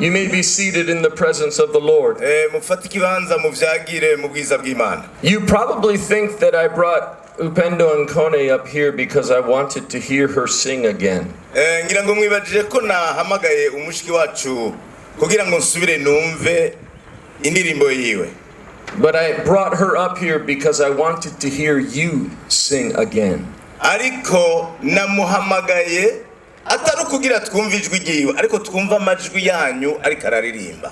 You may be seated in the presence of the Lord. You probably think that I brought Upendo and Kone up here because I wanted to hear her sing again. But I brought her up here because I wanted to hear you sing again. Atari kugira twumva ijwi ryiwe ariko twumva amajwi yanyu ariko araririmba.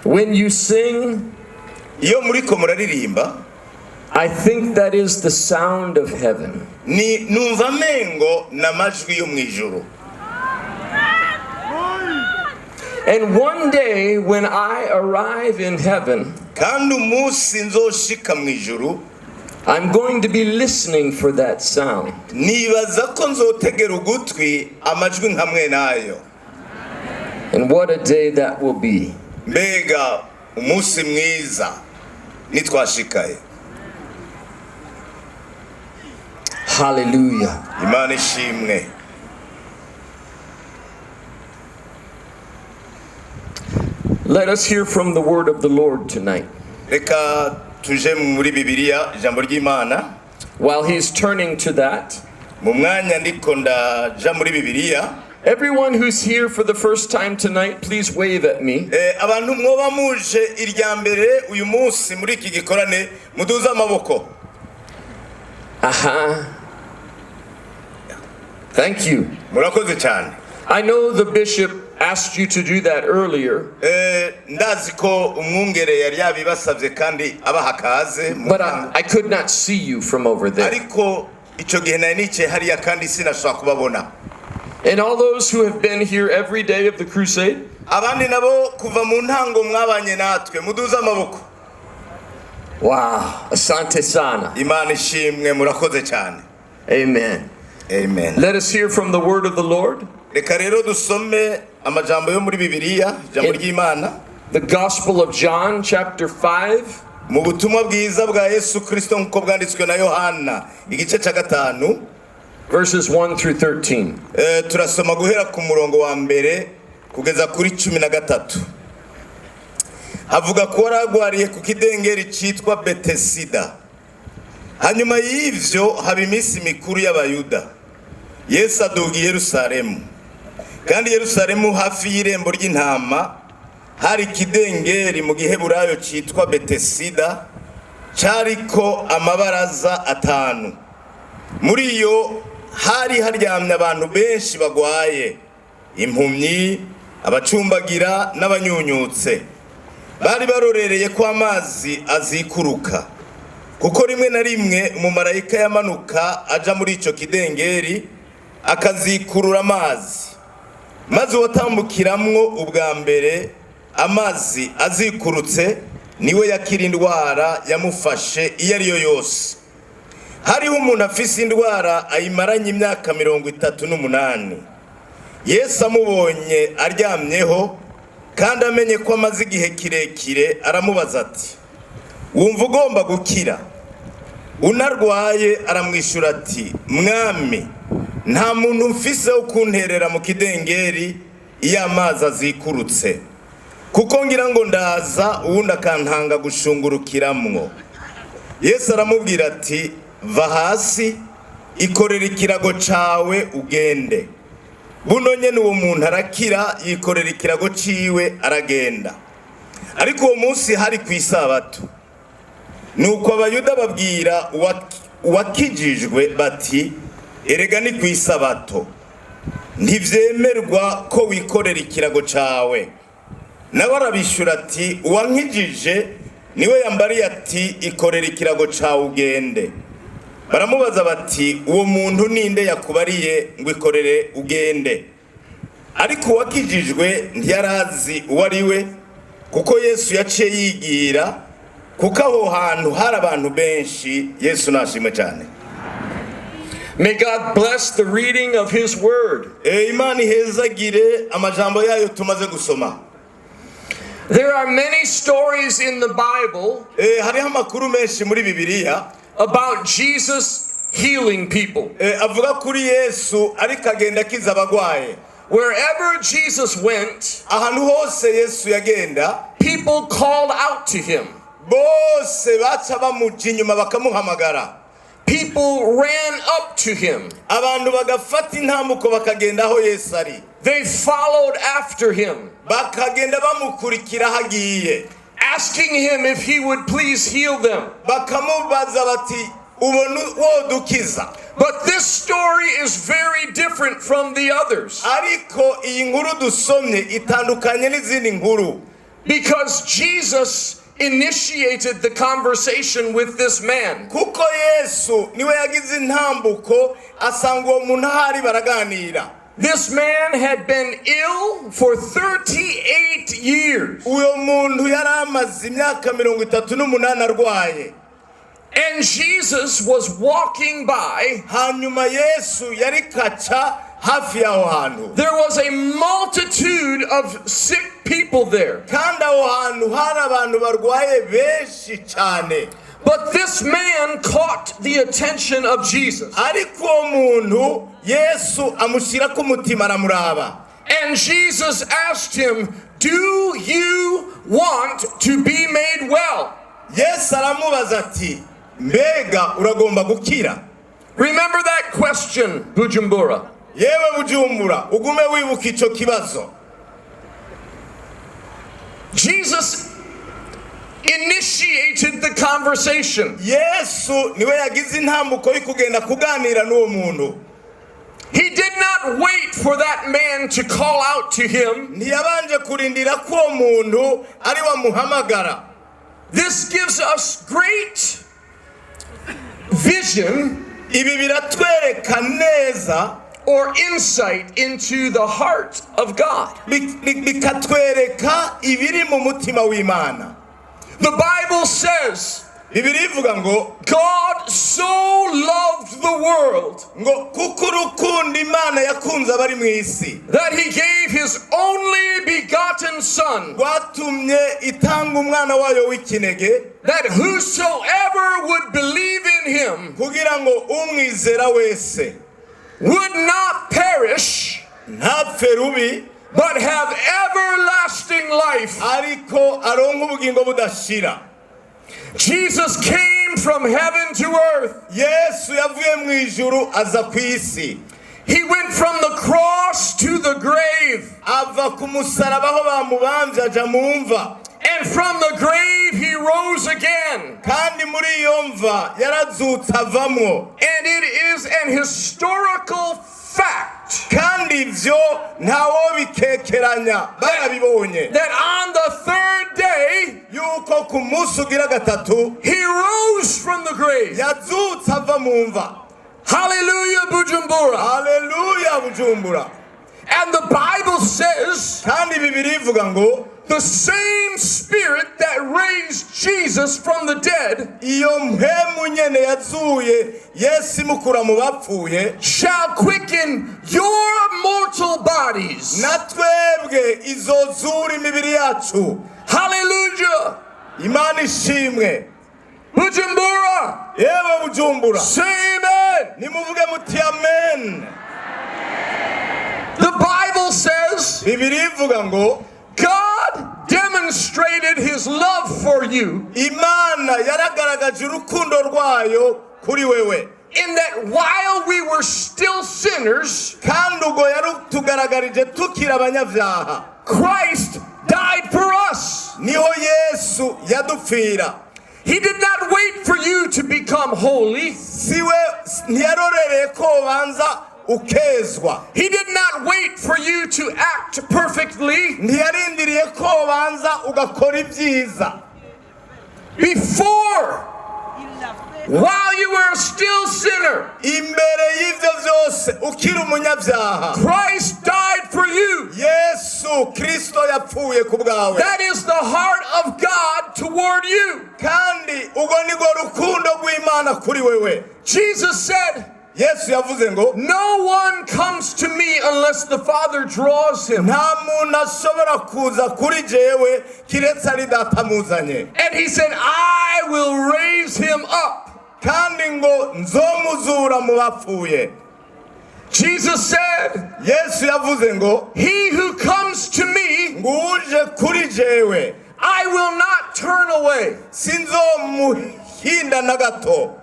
When you sing, iyo muriko muraririmba, I think that is the sound of heaven. Ni numva mengo na majwi yo mwijuru. And one day when I arrive in heaven, kandi umunsi nzoshika mwijuru, I'm going to be listening for that sound. And what a day that will be. Hallelujah. Let us hear from the word of the Lord tonight. While he's turning to that, everyone who's here for the first time tonight, please wave at me. Aha. Thank you. I know the bishop asked you to do that earlier. But I could not see you from over there. And all those who have been here every day of the crusade, wow, asante sana. Amen. Amen. Let us hear from the word of the Lord. The Gospel of John, chapter 5. Verses 1 through 13. Havuga ko arwariye ku kidengeri citwa betesida. Hanyuma y'ivyo haba iminsi mikuru y'abayuda. Yesu aduga i Yerusalemu. Kandi Yerusalemu hafi y'irembo ry'intama hari kidengeri mu giheburayo citwa betesida, cariko amabaraza atanu. Muri iyo hari haryamye abantu benshi bagwaye, impumyi, abacumbagira n'abanyunyutse. Bari barorereye ko amazi azikuruka, kuko rimwe na rimwe umumarayika yamanuka aja muri ico kidengeri akazikurura amazi, maze watambukiramwo ubwa mbere amazi azikurutse niwe yakira indwara yamufashe iyo ariyo yose. Hariho umuntu afise indwara ayimaranye imyaka 38. Yesu amubonye aryamyeho kandi amenye ko amaze igihe kirekire, aramubaza ati, wumva ugomba gukira? Unarwaye aramwishura ati, mwami, nta muntu mfise wo kunterera mu kidengeri iyo amazi azikurutse, kuko ngira ngo ndaza uwundi akantanga gushungurukiramwo. Yesu aramubwira ati, va hasi, ikorera ikirago cawe ugende. Buno nyene uwo muntu arakira, yikorera ikirago ciwe aragenda. Ariko uwo munsi hari kw'isabato. Nuko abayuda babwira uwakijijwe bati, erega ni kw'isabato, ntivyemerwa ko wikorera ikirago cawe. Nawe arabishura ati, uwankijije niwe yambariye ati, ikorera ikirago cawe ugende. Baramubaza bati, uwo muntu ninde yakubariye ngo ikorere ugende? Ariko uwakijijwe ntiyarazi Uwari we, kuko Yesu yaciye yigira, kuko aho hantu hari abantu benshi. Yesu nashimwe cyane. May God bless the reading of his word. Imana ihezagire amajambo yayo tumaze gusoma. There are many stories in the Bible hariho amakuru menshi muri Bibiliya about Jesus healing people. Avuga kuri Yesu ariko agenda akiza abagwaye. Wherever Jesus went, ahantu hose Yesu yagenda people called out to him. bose baca bamuja inyuma bakamuhamagara. People ran up to him. Abantu bagafata intambuko bakagenda aho Yesu ari. They followed after him, bakagenda bamukurikira hagiye, asking him if he would please heal them. bakamubaza bati ubona wodukiza. But this story is very different from the others, ariko iyi nkuru dusomye itandukanye n'izindi nkuru, because Jesus initiated the conversation with this man. kuko Yesu niwe yagize intambuko asanga uwo muntu ahari baraganira. This man had been ill for 38 years. uyo muntu yari amaze imyaka 38 arwaye. And Jesus was walking by. hanyuma Yesu yari kaca hafi y'aho hantu. There was a multitude of sick people there. kandi aho hantu hari abantu barwaye benshi cyane. But this man caught the attention of Jesus. ariko uwo muntu Yesu amushyira ku mutima aramuraba. And Jesus asked him, "Do you want to be made well?" Yesu aramubaza ati mbega uragomba gukira. Remember that question, Bujumbura. yewe Bujumbura ugume wibuka icyo kibazo. Jesus initiated the conversation. Yesu niwe yagize intambuko yo kugenda kuganira n'uwo muntu. He did not wait for that man to call out to him. ntiyabanje kurindira ko uwo muntu ari wamuhamagara. This gives us great vision ibi biratwereka neza or insight into the heart of God. bikatwereka ibiri mu mutima w'Imana. The Bible says, Bibiri ivuga ngo God so loved the world ngo kuko urukundo Imana yakunze abari mu isi that he gave his only begotten son, rwatumye itanga umwana wayo w'ikinege, that whosoever would believe in him kugira ngo umwizera wese would not perish ntapfe rubi, but have everlasting life. ariko aronka ubugingo budashira. Jesus came from heaven to earth. Yesu yavuye mu ijuru aza ku isi. He went from the cross to the grave. ava ku musaraba aho bamubambye aja mu mva. And from the grave he rose again. kandi muri iyo mva yarazutse avamwo. And it is an historical fact kandi ivyo ntawo bikekeranya barabibonye, that on the third day yuko ku munsi ugira gatatu he rose from the grave. yazutse ava mu mva. Hallelujah, Bujumbura. Haleluya Bujumbura. And the Bible says kandi Bibiri ivuga ngo the same spirit that raised Jesus from the dead iyo mpemu nyene yazuye Yesu imukura mu bapfuye shall quicken your mortal bodies. natwebwe izozura imibiri yacu. Hallelujah. Imana ishimwe. Bujumbura. yewe Bujumbura Say amen. nimuvuge muti amen. The Bible says Bibiri ivuga ngo God demonstrated his love for you Imana yaragaragaje urukundo rwayo kuri wewe, in that while we were still sinners, kandi ubwo yarutugaragarije tukiri abanyabyaha Christ died for us. niho Yesu yadupfira. He did not wait for you to become holy. siwe ntiyarorereye ko ubanza ukezwa. He did not wait for you to act perfectly. ntiyarindiriye ko ubanza ugakora ibyiza. Before, while you were still sinner, imbere y'ibyo byose ukiri umunyabyaha Christ died for you. Yesu Kristo yapfuye ku bwawe. That is the heart of God toward you. kandi ubwo nibwo rukundo rw'Imana kuri wewe. Jesus said, Yesu yavuze ngo no one comes to me unless the Father draws him. nta muntu ashobora kuza kuri jewe kiretse ari data amuzanye. And he said, I will raise him up. kandi ngo nzomuzura mu bapfuye. Jesus said, Yesu yavuze ngo he who comes to me, nguje kuri jewe I will not turn away. sinzomuhinda na gato.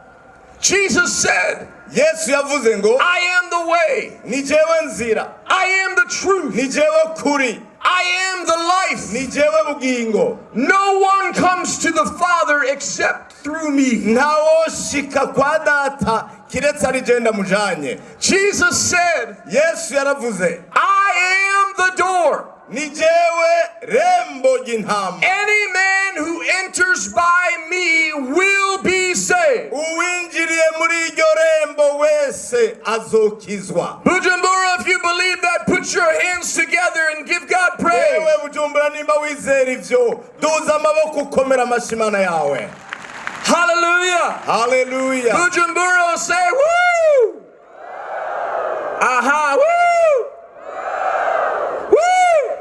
Jesus said, Yesu yavuze ngo I am the way, ni jewe nzira, I am the truth, ni jewe kuri, I am the life. ni jewe bugingo. No one comes to the Father except through me. Ntawoshika kwa data kiretse ari je ndamujanye. Jesus said, Yesu yaravuze I am the door. ni jewe rembo ry'intama. Any man who enters by me will be saved. Uwinjiriye muri iryo rembo wese azokizwa. Bujumbura, if you believe that, put your hands together and give God praise. Ewe Bujumbura nimba wizera ivyo, duza amaboko ukomera amashimana yawe. Hallelujah. Hallelujah. Bujumbura, say woo. Aha, woo. Woo.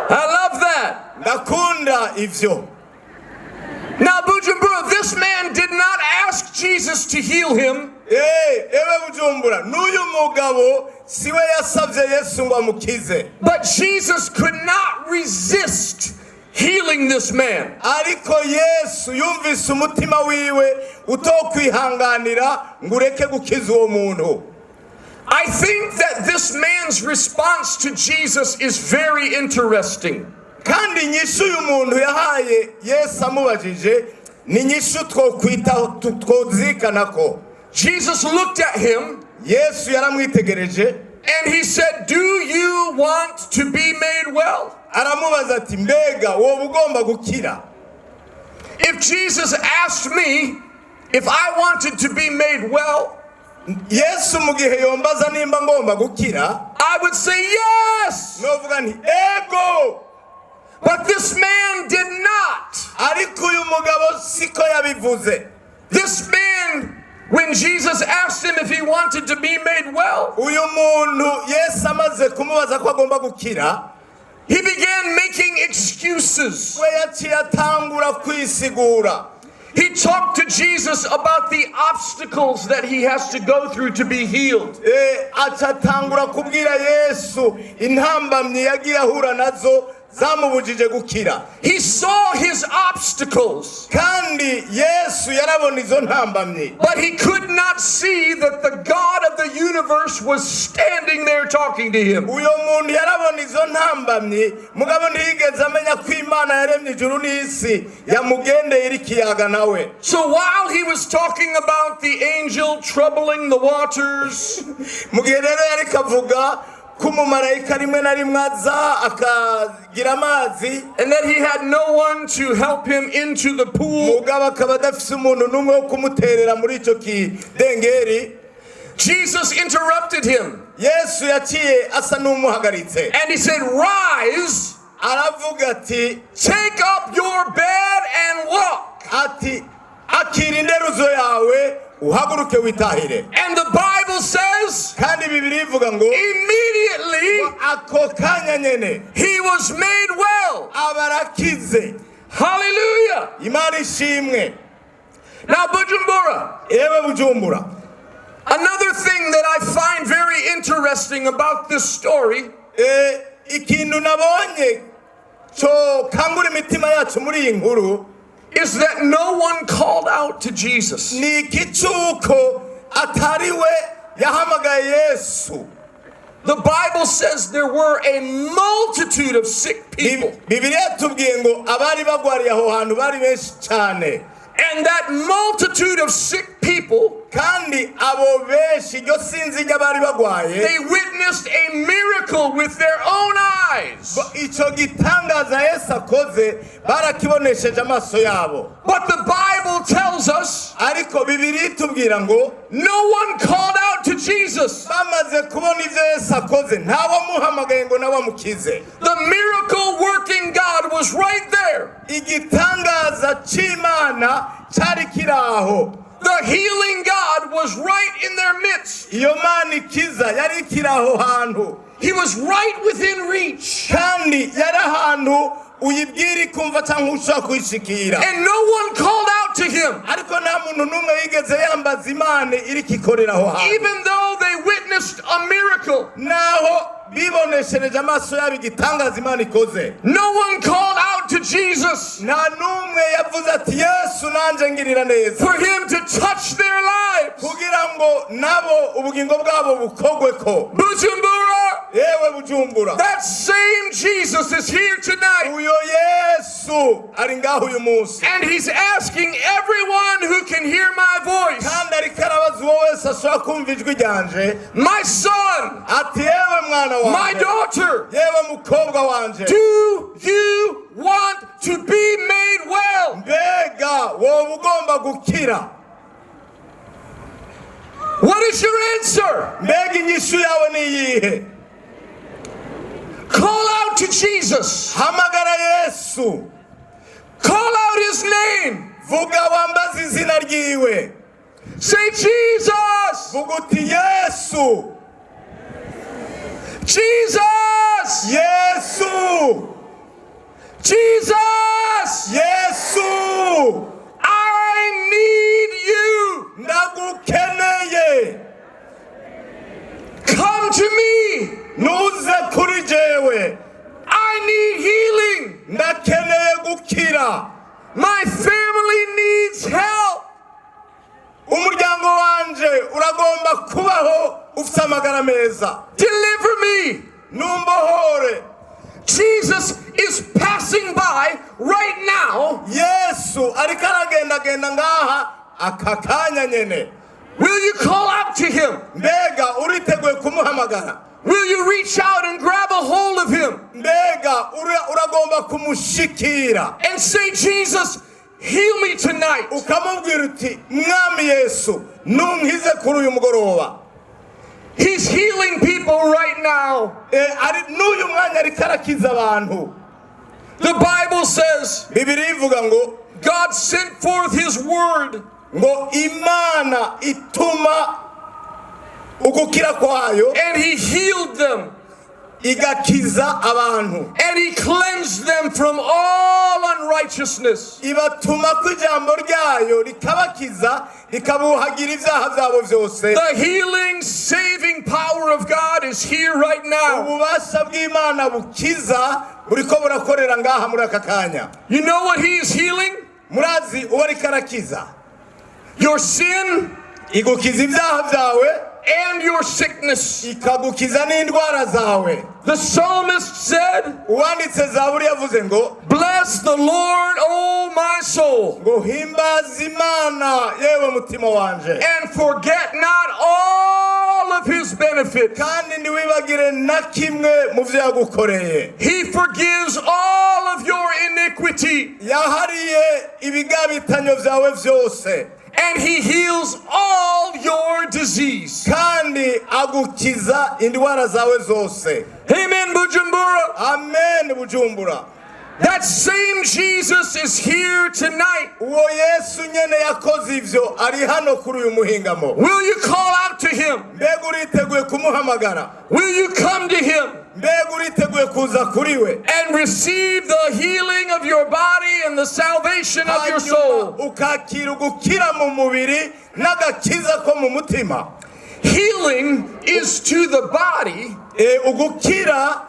I love that. Ndakunda ivyo. Now, Bujumbura, this man did not ask Jesus to heal him. Ewe Bujumbura, n'uyu mugabo siwe yasavye Yesu ngo amukize. But Jesus could not resist healing this man. Ariko Yesu yumvise umutima wiwe utokwihanganira ngo ureke gukiza uwo muntu. I think that this man's response to Jesus is very interesting. Kandi inyishu uyu muntu yahaye Yesu amubajije ni inyishu twozikanako. Jesus looked at him Yesu yaramwitegereje and he said, do you want to be made well? aramubaza ati mbega wowe ugomba gukira. If Jesus asked me if I wanted to be made well, Yesu mu gihe yombaza nimba ngomba gukira, I would say yes. novuga nti ego. But this man did not. Ariko uyu mugabo siko yabivuze. This man, when Jesus asked him if he wanted to be made well, Uyu muntu Yesu amaze kumubaza ko agomba gukira, he began making excuses. we yaciye atangura kwisigura. He talked to Jesus about the obstacles that he has to go through to be healed. Acatangura kubwira Yesu intambamyi yagiye ahura nazo zamubujije gukira. He saw his obstacles, Kandi Yesu yarabona izo ntambamyi, but he could not see that the God of the universe was standing there talking to him. uyo muntu yarabona izo ntambamyi mugabo ntiyigeze amenya ko Imana yaremye ijuru n'isi yamugendeye iri kiyaga nawe. So while he was talking about the angel troubling the waters, Mu gihe rero yari kavuga kumumarayika rimwe na rimwe aza akagira amazi, and that he had no one to help him into the pool, mugabo akaba adafise umuntu n'umwe wo kumuterera muri ico kidengeri, Jesus interrupted him Yesu yaciye asa n'umuhagaritse and he said, rise, aravuga ati take up your bed and walk. ati akira inderuzo yawe uhaguruke witahire. And the Bible says, Kandi Bibiliya ivuga ngo immediately ako kanya nyene he was made well. abarakize. Hallelujah. Imana ishimwe. Now, Bujumbura, Ewe Bujumbura, another thing that I find very interesting about this story ikintu nabonye cyo kangura imitima yacu muri iyi nkuru is that no one called out to Jesus. ni ikicuko atariwe yahamagaye Yesu. The Bible says there were a multitude of sick people. Bibiliya tubwiye ngo abari bagwariye aho hantu bari benshi cyane. And that multitude of sick people, Kandi abo benshi iryo sinzi ry'abari bagwaye, they witnessed a miracle with their own eyes. ico gitangaza Yesu akoze barakibonesheje amaso yabo. But the Bible tells us Ariko Bibiliya itubwira ngo no one called out to Jesus. bamaze kubona ivyo Yesu akoze ntawamuhamagaye ngo nawe amukize. The miracle working God was right there. Igitangaza c'Imana cari kiraho. The healing God was right in their midst. Iyo Mana ikiza yari kiraho hantu. He was right within reach. Kandi yari ahantu uyibwira ikumva cyangwa ushaka kuyishikira. And no one called out to him. Ariko nta muntu n'umwe yigeze yambaza Imana iri kikorera aho hantu. Even though they witnessed witnessed a miracle, naho biboneshereje amaso yabo igitangaza Imana ikoze, no one called out to Jesus nta n'umwe yavuze ati Yesu nanje ngirira neza, for him to touch their lives. kugira ngo nabo ubugingo bwabo bukogweko. Bujumbura, Yewe Bujumbura, that same Jesus is here tonight, uyo Yesu ari ngaho uyu munsi, and he's asking everyone who can hear my voice, kandi ariko arabaza uwo wese ashobora kumva ijwi ryanje my son, ati yewe mwana my wanje, daughter, yewe mukobwa wanje, do you want to be made well? mbega wowe ugomba gukira? What is your answer? Mbega inyishu yawe ni iyihe? Call out to Jesus. Hamagara Yesu, Call out his name. vuga wambaza izina ryiwe, Say, Jesus! vuga uti Yesu, Jesus! Yesu, Jesus! Yesu, I need you. ndagukeneye, Come to me. nuze kuri jewe, I need healing. ndakeneye gukira, My family needs help. umuryango wanje uragomba kubaho ufite amagara meza, Deliver me. numbohore. Jesus is passing by right now. Yesu ariko aragendagenda ngaha aka kanya nyene, Will you call out to him? mbega uriteguye kumuhamagara? Will you reach out and grab a hold of him Mbega uragomba kumushikira and say, Jesus, heal me tonight? ukamubwira uti mwami Yesu nunkize kuri uyu mugoroba. He's healing people right now. Ari n'uyu mwanya ariko arakiza abantu. The Bible says Bibiri ivuga ngo God sent forth his word ngo Imana ituma ugukira kwayo and he healed them igakiza abantu, and he cleansed them from all unrighteousness. ibatuma ko ijambo ryayo rikabakiza rikabuhagira ibyaha byabo byose. The healing, saving power of God is here right now. Ububasha bw'Imana bukiza buriko burakorera ngaha muri aka kanya. You know what he is healing? Murazi uwo ariko arakiza? Your sin Igukiza ibyaha byawe, and your sickness. ikagukiza n'indwara zawe. The psalmist said, Uwanditse Zaburi yavuze ngo bless the Lord, O my soul, ngo himbaza Imana yewe mutima wanje, and forget not all of his benefits. kandi ntiwibagire na kimwe mu byo yagukoreye. He forgives all of your iniquity, Yahariye ibigabitanyo byawe byose, and he heals all your disease. kandi agukiza indwara zawe zose. Amen, Bujumbura. Amen Bujumbura. That same Jesus is here tonight. Uwo Yesu nyene yakoze ivyo ari hano kuri uyu muhingamo. Will you call out to him? Mbega uriteguye kumuhamagara? Will you come to him Mbega uriteguye kuza kuri we and receive the healing of your body and the salvation of your soul? ukakira ugukira mu mubiri n'agakiza ko mu mutima. Healing is to the body Ugukira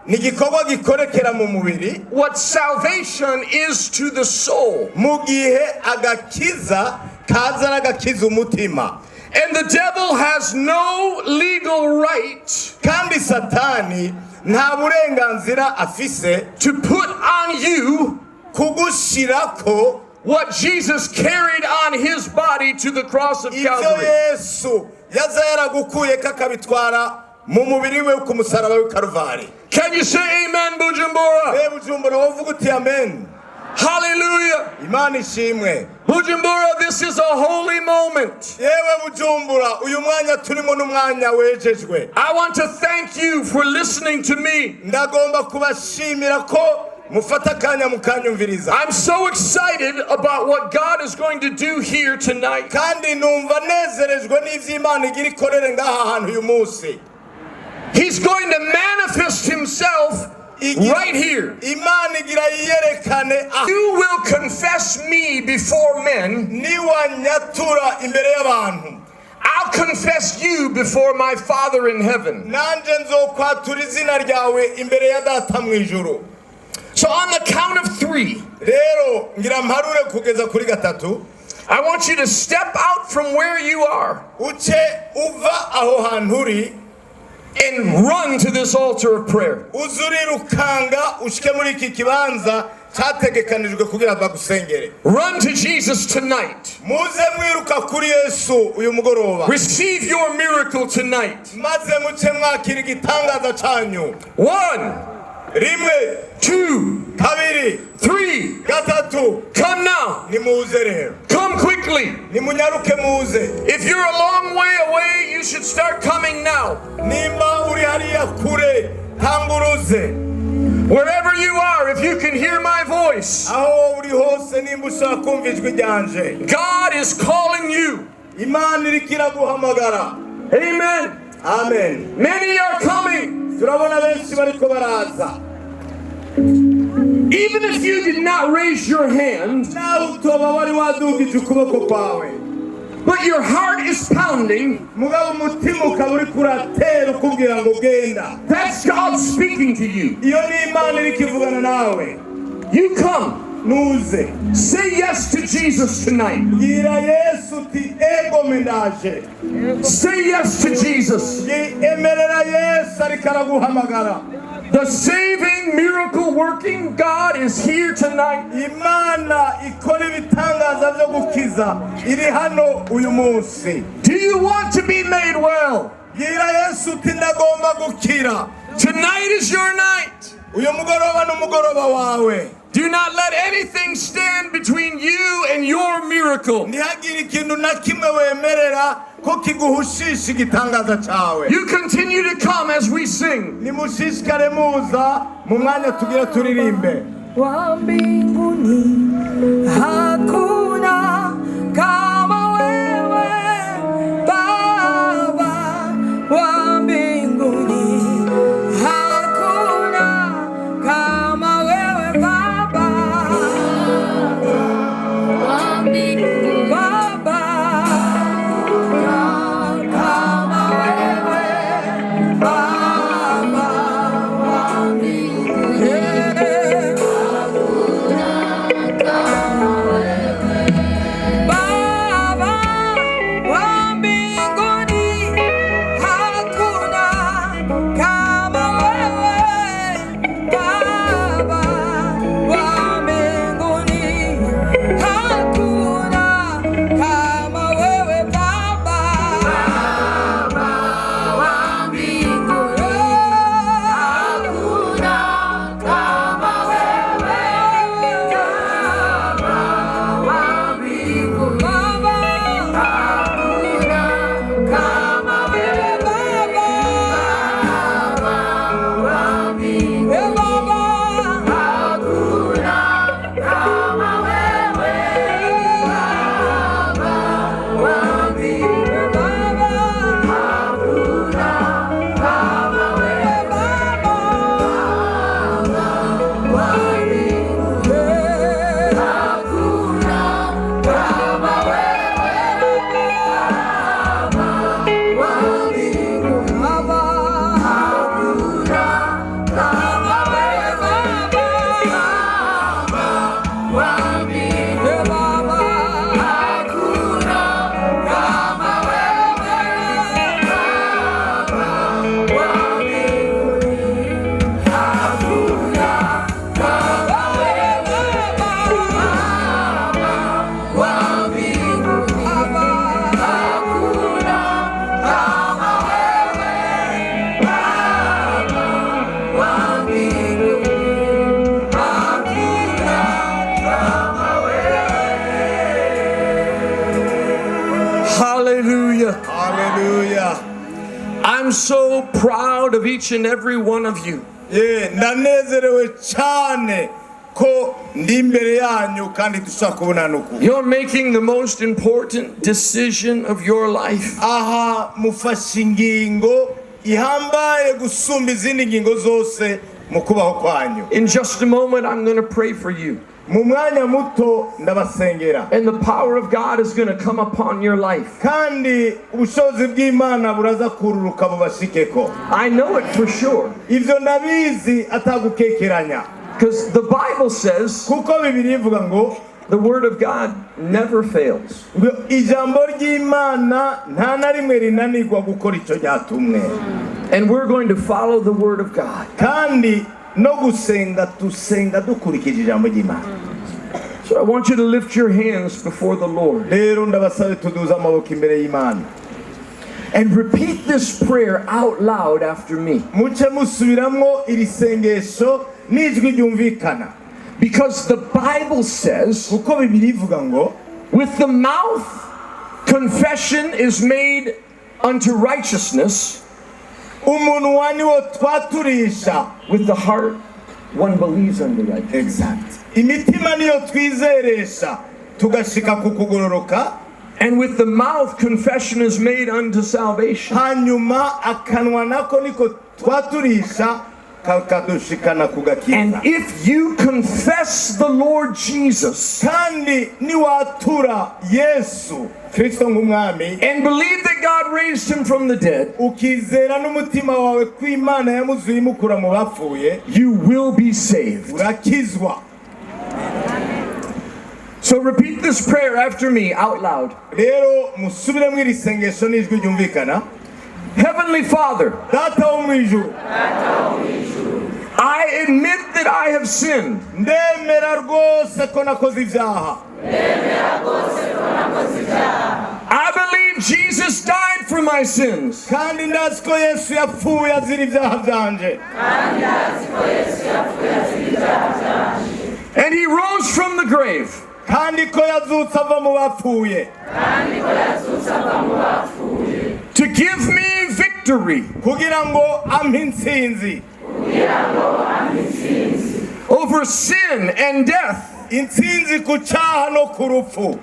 ni igikorwa gikorekera mu mubiri, what salvation is to the soul. mu gihe agakiza kaza n'agakiza umutima. And the devil has no legal right Kandi Satani nta burenganzira afise to put on you kugushirako what Jesus carried on his body to the cross of ivyo Calvary. Yesu yaza yaragukuyeko akabitwara mu mubiri we ku musaraba w'i Karuvali. Can you say amen, Bujumbura? Bujumbura wovuga uti amen. Hallelujah. Imana ishimwe. Bujumbura, this is a holy moment. Yewe Bujumbura, uyu mwanya turimo n'umwanya wejejwe. I want to thank you for listening to me. Ndagomba kubashimira ko mufata akanya mukanyumviriza. I'm so excited about what God is going to do here tonight. Kandi numva nezerejwe n'ivyo Imana igira ikorere ngaha hantu uyu munsi. He's going to manifest himself right here. Imana igira yiyerekane. You will confess me before men. Niwanyatura imbere y'abantu. I I'll confess you before my Father in heaven. nanje nzokwatura izina ryawe imbere ya data mu ijuru. So on the count of 3, rero ngira mparure kugeza kuri gatatu. I want you to step out from where you are uce uva aho hantu uri and run to this altar of prayer. uzurirukanga ushike muri iki kibanza cyategekanijwe kugira bagusengere. Run to Jesus tonight. muze mwiruka kuri Yesu uyu mugoroba. Receive your miracle tonight. maze muce mwakira igitangaza cyanyu. 1, rimwe 2, kabiri 3. gatatu. Come now. nimuze rero Come quickly. nimunyaruke muze. If you're a long way away, you should start coming now. nimba uri hariya kure tanguruze. Wherever you are, if you can hear my voice, aho uri hose nimba ushaka kumva ijwi ryanje, God is calling you. imana iriko iraguhamagara. Amen. amen. Many are coming. turabona benshi bariko baraza. Even if you did not raise your hand, nawe utoba wari wadugije ukuboko kwawe, but your heart is pounding, mugabo umutima ukaba uriko uratera ukubwira ngo genda. that's God speaking to you. iyo ni imana iriko ivugana nawe. You come. nuze Say yes to Jesus tonight. bwira Yesu uti ego mendaje. Say yes to Jesus. emerera Yesu ariko araguhamagara. The saving, miracle working God is here tonight. imana ikora ibitangaza byo gukiza iri hano uyu munsi. Do you want to be made well? bwira Yesu uti ndagomba gukira. Tonight is your night. uyu mugoroba n'umugoroba wawe. Do not let anything stand between you and your miracle. ntihagire ikintu na kimwe wemerera ko kiguhushisha igitangaza cyawe. You continue to come as we sing. nimushishikare muza mu mwanya tugira turirimbe. wa mbinguni hakuna kama wewe Baba wa mbinguni hakuna kama wewe Baba wa mbinguni Baba kama wewe Baba wa mbinguni I'm so proud of each and every one of you. ndanezerewe cyane ko ndi imbere yanyu kandi dushaka kubonana uku. You're making the most important decision of your life. aha mufashe ingingo ihambaye gusumba izindi ngingo zose mu kubaho kwanyu. In just a moment, I'm going to pray for you. mu mwanya muto ndabasengera And the power of God is going to come upon your life. kandi ubushobozi bw'Imana buraza kururuka bubashikeko. I know it for sure. Ivyo ndabizi atagukekeranya. Because the Bible says Kuko Bibiliya ivuga ngo the Word of God never fails. ijambo ry'Imana nta na rimwe rinanirwa gukora icyo ryatumwe. And we're going to follow the Word of God. Kandi no gusenga tusenga dukurikije ijambo ry'Imana. So I want you to lift your hands before the Lord Rero ndabasabe tuduze amaboko imbere y'Imana. and repeat this prayer out loud after me. Muce musubiramwo iri sengesho n'ijwi ryumvikana. Because the Bible says, Kuko Bibiliya ivuga ngo with the mouth confession is made unto righteousness, umunwa niwo twaturisha. with the heart one believes unto righteousness. Exact. Imitima niyo twizeresha tugashika ku kugororoka. And with the mouth confession is made unto salvation. Hanyuma akanwa nako niko twaturisha kadushikana ku gakiza. And if you confess the Lord Jesus Kandi niwatura Yesu Kristo nk'umwami and believe that God raised him from the dead, ukizera n'umutima wawe ko Imana yamuzuye imukura mu bapfuye, you will be saved. urakizwa. So repeat this prayer after me out loud. Rero musubiremo iri sengesho n'ijwi ryumvikana. Heavenly Father, Data wo mw'ijuru, I admit that I have sinned. ndemera rwose ko nakoze ibyaha. I believe Jesus died for my sins. Kandi ndazi ko Yesu yapfuye azira ibyaha byanje. And he rose from the grave. Kandi ko yazutse ava mu bapfuye. To give me victory Kugira ngo ampe intsinzi. over sin and death. Intsinzi ku cyaha no ku rupfu.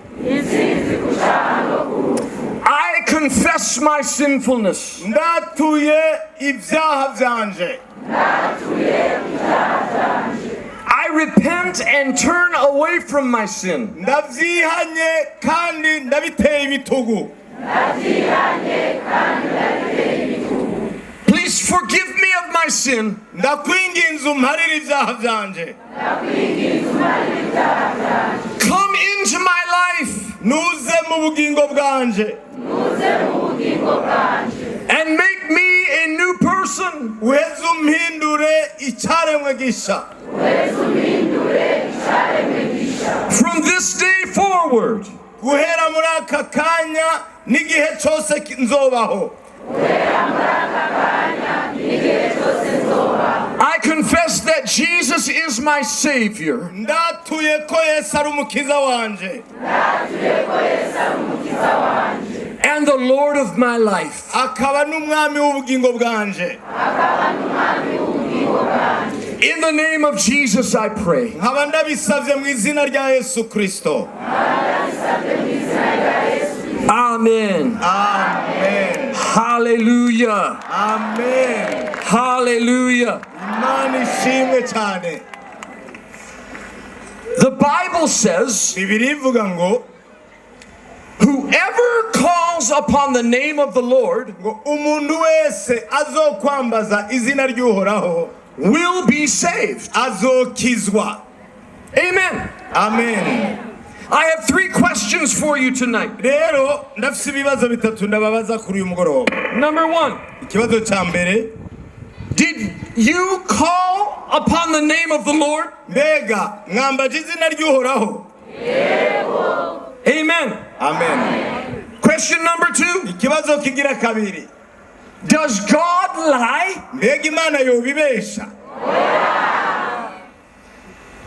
I confess my sinfulness. Ndatuye ibyaha byanje. I repent and turn away from my sin. Ndabyihanye kandi ndabiteye ibitugu. Please forgive me of my sin Ndakwinginze umparire ibyaha byanje. Come into my life Nuze mu bugingo bwanje. and make me a new person. Uheze umpindure icyaremwe gisha. From this day forward, Guhera muri aka kanya n'igihe cyose nzobaho. I confess that Jesus is my Savior. Ndatuye ko Yesu ari umukiza wanje. And the Lord of my life. Akaba n'umwami w'ubugingo bwanje. In the name of Jesus I pray. Nkaba ndabisabye mu izina rya Yesu Kristo. Amen. Amen. Hallelujah. Amen. Hallelujah. Imana ishimwe cyane. The Bible says, Bibiliya ivuga ngo whoever calls upon the name of the Lord umuntu wese azokwambaza izina ry'Uhoraho will be saved. azokizwa. Amen. Amen. I have 3 questions for you tonight. Rero ndafise ibibazo bitatu ndababaza kuri uyu mugoroba. Number 1, Ikibazo cya mbere, did you call upon the name of the Lord? mbega mwambaje izina ry'Uhoraho? Amen. Amen. Question number 2, Ikibazo kigira kabiri, does God lie? mbega Imana yobibesha?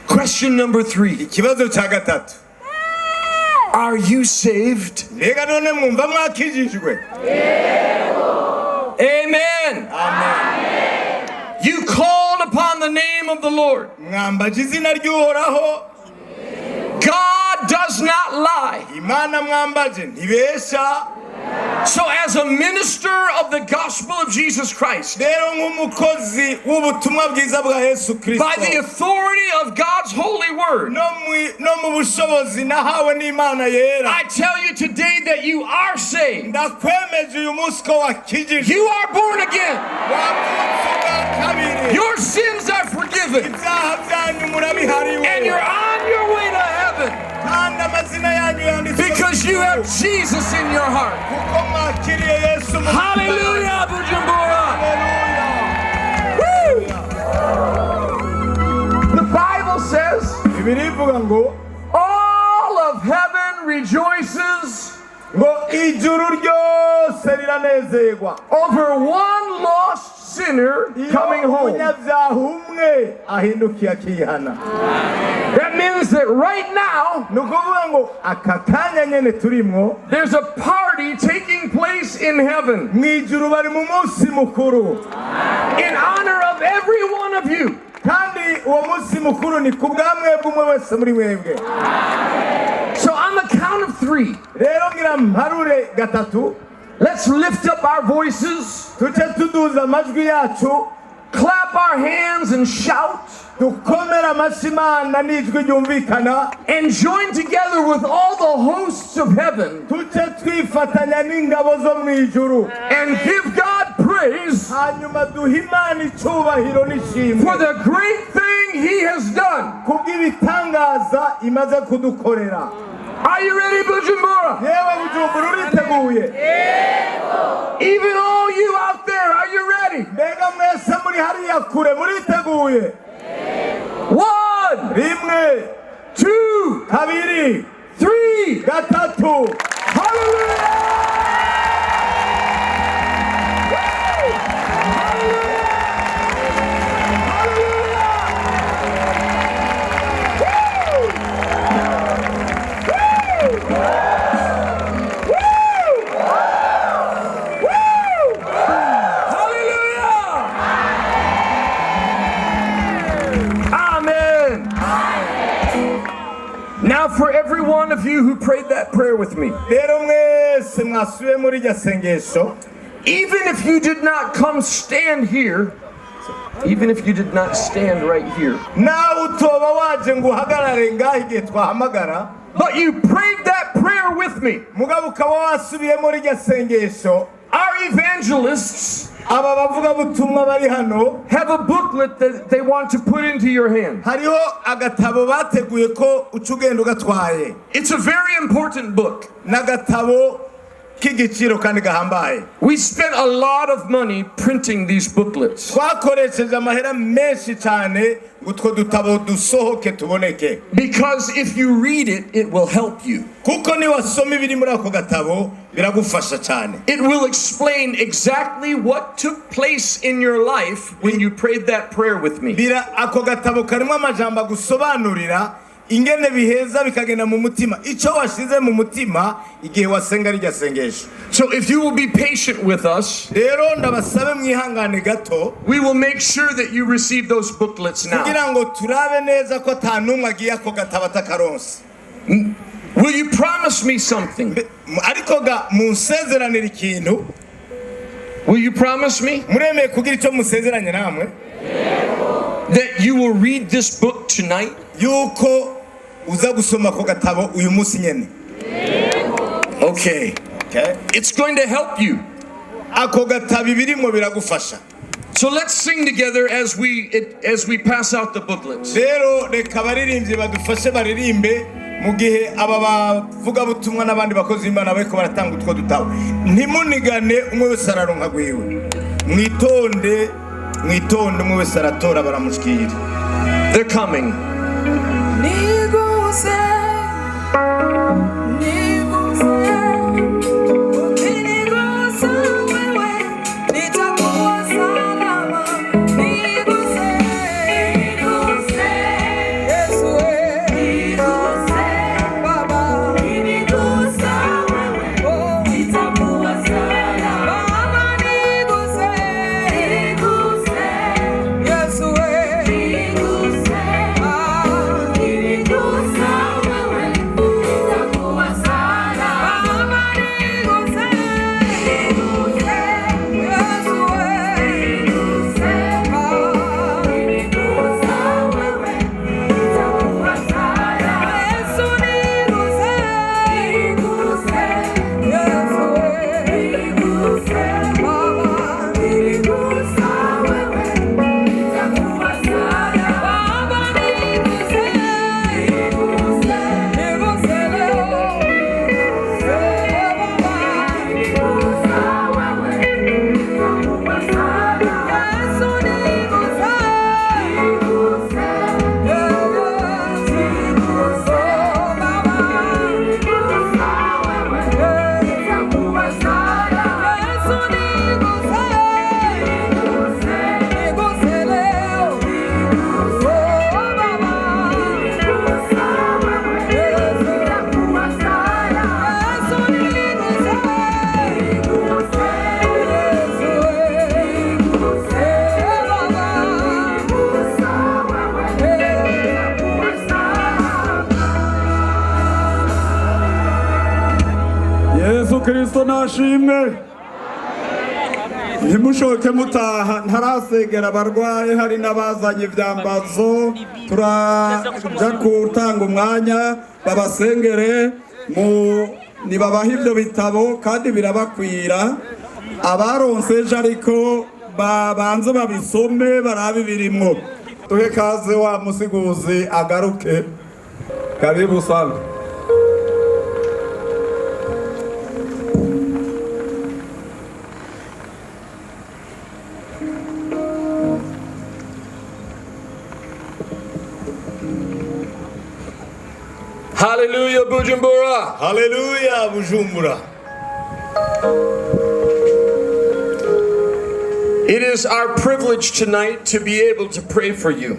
Question number 3, Ikibazo cya gatatu, are you saved? mbega none mwumva mwakijijwe? Amen. Amen. You called upon the name of the Lord. Mwambaje izina ry'Uhoraho? God does not lie. Imana mwambaje ntibesha. So as a minister of the gospel of Jesus Christ, rero nk'umukozi w'ubutumwa bwiza bwa Yesu Kristo, by the authority of God's holy word, no mu bushobozi nahawe n'Imana yera, I tell you today that you are saved. ndakwemeje uyu munsi ko wakijijwe, You are born again. wavutse ubwa kabiri, Your sins are forgiven. ibyaha byanyu murabihariwe, And you're on your way to heaven kandi amazina yanyu yanditswe because you have Jesus in your heart. kuko mwakiriye Yesu mu Hallelujah, Bujumbura. The Bible says, Bibiliya ivuga ngo all of heaven rejoices ijuru ryose riranezerwa over one lost sinner coming home. umunyabyaha umwe ahindukiye akihana. That means that right now, ni ukuvuga ngo aka kanya nyene turimwo there's a party taking place in heaven mu ijuru bari mu munsi mukuru, in honor of every one of you. kandi uwo munsi mukuru ni ku bwa mwebwe umwe wese muri mwebwe. So on the count of 3, rero ngira mparure gatatu, let's lift up our voices, tuce tuduza amajwi yacu, clap our hands and shout, dukomere amashyi Imana n'ijwi ryumvikana, and join together with all the hosts of heaven tuce twifatanya n'ingabo zo mu ijuru, and give God praise hanyuma duhe Imana icyubahiro for n'ishimwe the great thing He has done. kubw'ibitangaza imaze kudukorera. Are you ready, Bujumbura? yewe Bujumbura uriteguye? Even all you out there, are you ready? mbega mwese muri hariya kure muriteguye? 1, rimwe, 2, kabiri, 3. gatatu. Hallelujah! Now for every one of you who prayed that prayer with me, rero mwese mwasubiye muri iryo sengesho, even if you did not come stand here, even if you did not stand right here, nawe utoba waje ngo uhagarare ngaho igihe twahamagara, but you prayed that prayer with me, mugabo ukaba wasubiye muri iryo sengesho, our evangelists aba bavugabutumwa bari hano have a booklet that they want to put into your hand. hariho agatabo bateguye ko uca ugenda ugatwaye. It's a very important book. n'agatabo k'igiciro kandi gahambaye. We spent a lot of money printing these booklets twakoresheje amahera menshi cyane ngo utwo dutabo dusohoke tuboneke, because if you read it, it will help you. kuko niwasoma ibiri muri ako gatabo biragufasha cyane. It will explain exactly what took place in your life when you prayed that prayer with me. ako gatabo karimo amajambo agusobanurira ingene biheza bikagenda mu mutima, icyo washize mu mutima igihe wasenga rijya sengesho. So if you will be patient with us, rero ndabasabe mwihangane gato, we will make sure that you receive those booklets now. kugira ngo turabe neza ko ata numwe agiye ako gatabo atakaronse. Will you promise me something? ariko ga munsezeranira ikintu? Will you promise me muremeye kugira icyo musezeranye namwe? that you will read this book tonight? yuko uza gusoma ako gatabo uyu munsi nyene. Okay. It's going to help you. ako gatabo ibirimo biragufasha. So let's sing together as we pass out the booklets. rero reka baririmbye badufashe baririmbe mu gihe aba bavugabutumwa n'abandi bakozi b'Imana bariko baratanga utwo dutabo. ntimunigane, umwe wese araronka gwiwe. mwitonde umwe wese aratora baramushikira. They're coming. Yes, Yesu Kristo nashimwe. Ntimushoke mutaha ntarasegera abarwaye hari n'abazanye ivyambazo turaja gutanga umwanya babasengere nibabaha ivyo bitabo kandi birabakwira abaronse ariko babanze babisome barabe birimwo tuhe kaze wa musiguzi agaruke karibu sana. Hallelujah, Bujumbura. Hallelujah, Bujumbura. It is our privilege tonight to be able to pray for you.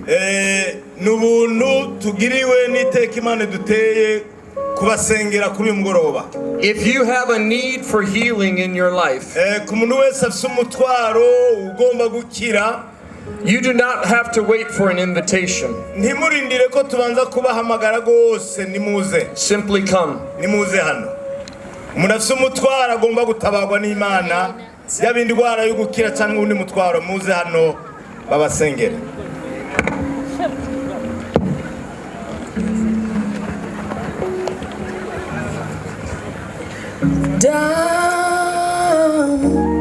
Nubuntu tugiriwe n'iteka Imana duteye kubasengera kuri uyu mugoroba. If you have a need for healing in your life, ku muntu wese afite umutwaro ugomba gukira, you do not have to wait for an invitation. ntimurindire ko tubanza kubahamagara gose nimuze. Simply come. Nimuze hano. Umuntu afite umutwaro agomba gutabarwa n'Imana, yaba indwara yo gukira cyangwa undi mutwaro, muze hano babasengere.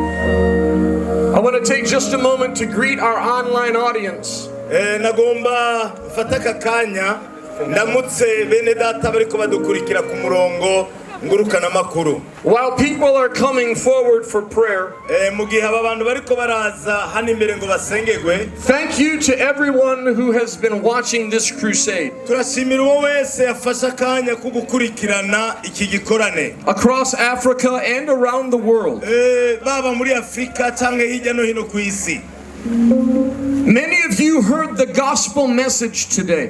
I want to take just a moment to greet our online audience. Nagomba mfata akanya ndamutse bene data bariko badukurikira ku murongo ngurukana makuru. While people are coming forward for prayer, mu gihe aba bantu bariko baraza hano imbere ngo basengerwe, thank you to everyone who has been watching this crusade. turashimira uwo wese yafashe akanya ko gukurikirana iki gikorane Across Africa and around the world. baba muri Afrika cyangwa hirya no hino ku isi. Many of you heard the gospel message today.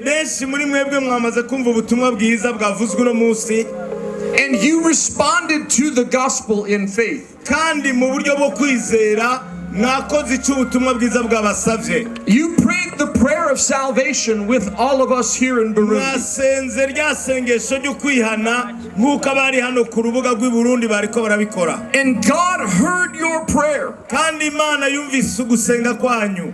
benshi muri mwebwe mwamaze kumva ubutumwa bwiza bwavuzwe no munsi, And you responded to the gospel in faith. kandi mu buryo bwo kwizera mwakoze icyo ubutumwa bwiza bwabasavye. You prayed the prayer of salvation with all of us here in Burundi. mwasenze rya sengesho ryo kwihana nk'uko abari hano ku rubuga rw'i Burundi bariko barabikora, And God heard your prayer. kandi Imana yumvise ugusenga kwanyu.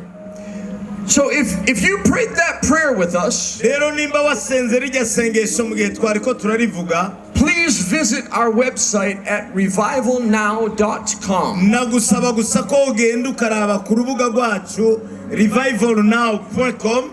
So if you prayed that prayer with us, rero nimba wasenze rirya sengesho mu gihe twariko turarivuga, please visit our website at revivalnow.com. nagusaba gusa ko ugenda ukaraba ku rubuga rwacu revivalnow.com.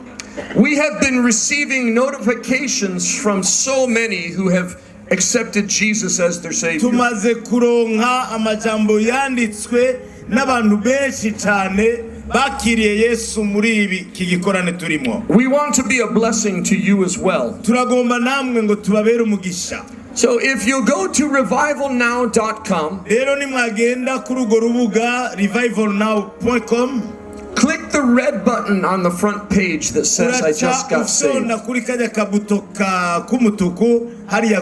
We have been receiving notifications from so many who have accepted Jesus as their Savior. tumaze kuronka amajambo yanditswe n'abantu benshi cyane bakiriye Yesu muri iki gikorane turimo. We want to be a blessing to you as well. turagomba namwe ngo tubabere umugisha. So if you go to revivalnow.com, rero nimwagenda kuri urwo rubuga revivalnow.com, click the red button on the front page that says I just got saved. kuri kajya kabuto k'umutuku hariya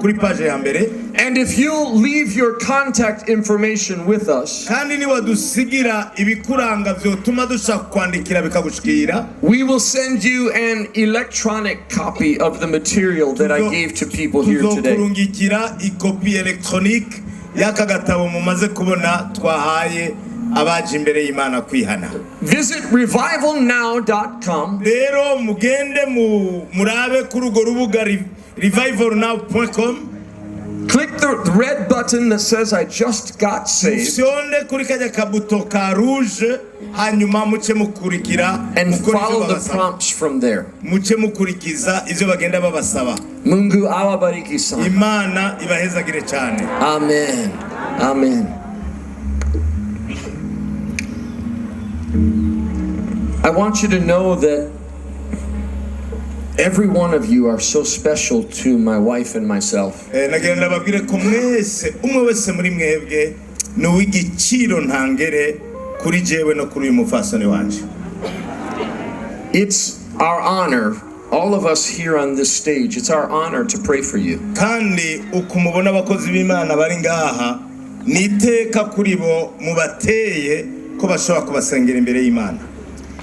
kuri page ya mbere. And if you'll leave your contact information with us, kandi niwadusigira ibikuranga vyotuma dushaka kwandikira bikagushikira, we will send you an electronic copy of the material that I gave to people here today. tuzokurungikira ikopi electronique y'aka gatabo mumaze kubona twahaye abaje imbere y'Imana kwihana. Visit revivalnow.com. rero mugende murabe kuri urwo rubuga revivalnow.com, Click the red button that says I just got saved usyonde kuri kajya kabuto ka rouge, hanyuma muce mukurikira and mukora ivyo follow the babasaba. prompts from there. muce mukurikiza ivyo bagenda babasaba. Mungu awabariki sana. Imana ibahezagire cyane. Amen. Amen. I want you to know that every one of you are so special to my wife and myself. nagenda babwire ko mwese umwe wese muri mwebwe ni uw'igiciro ntangere kuri jewe no kuri uyu mufasane wanje. It's our honor, all of us here on this stage, it's our honor to pray for you. kandi ukumubona abakozi b'Imana bari ngaha niteka kuri bo mubateye ko bashobora kubasengera imbere y'Imana.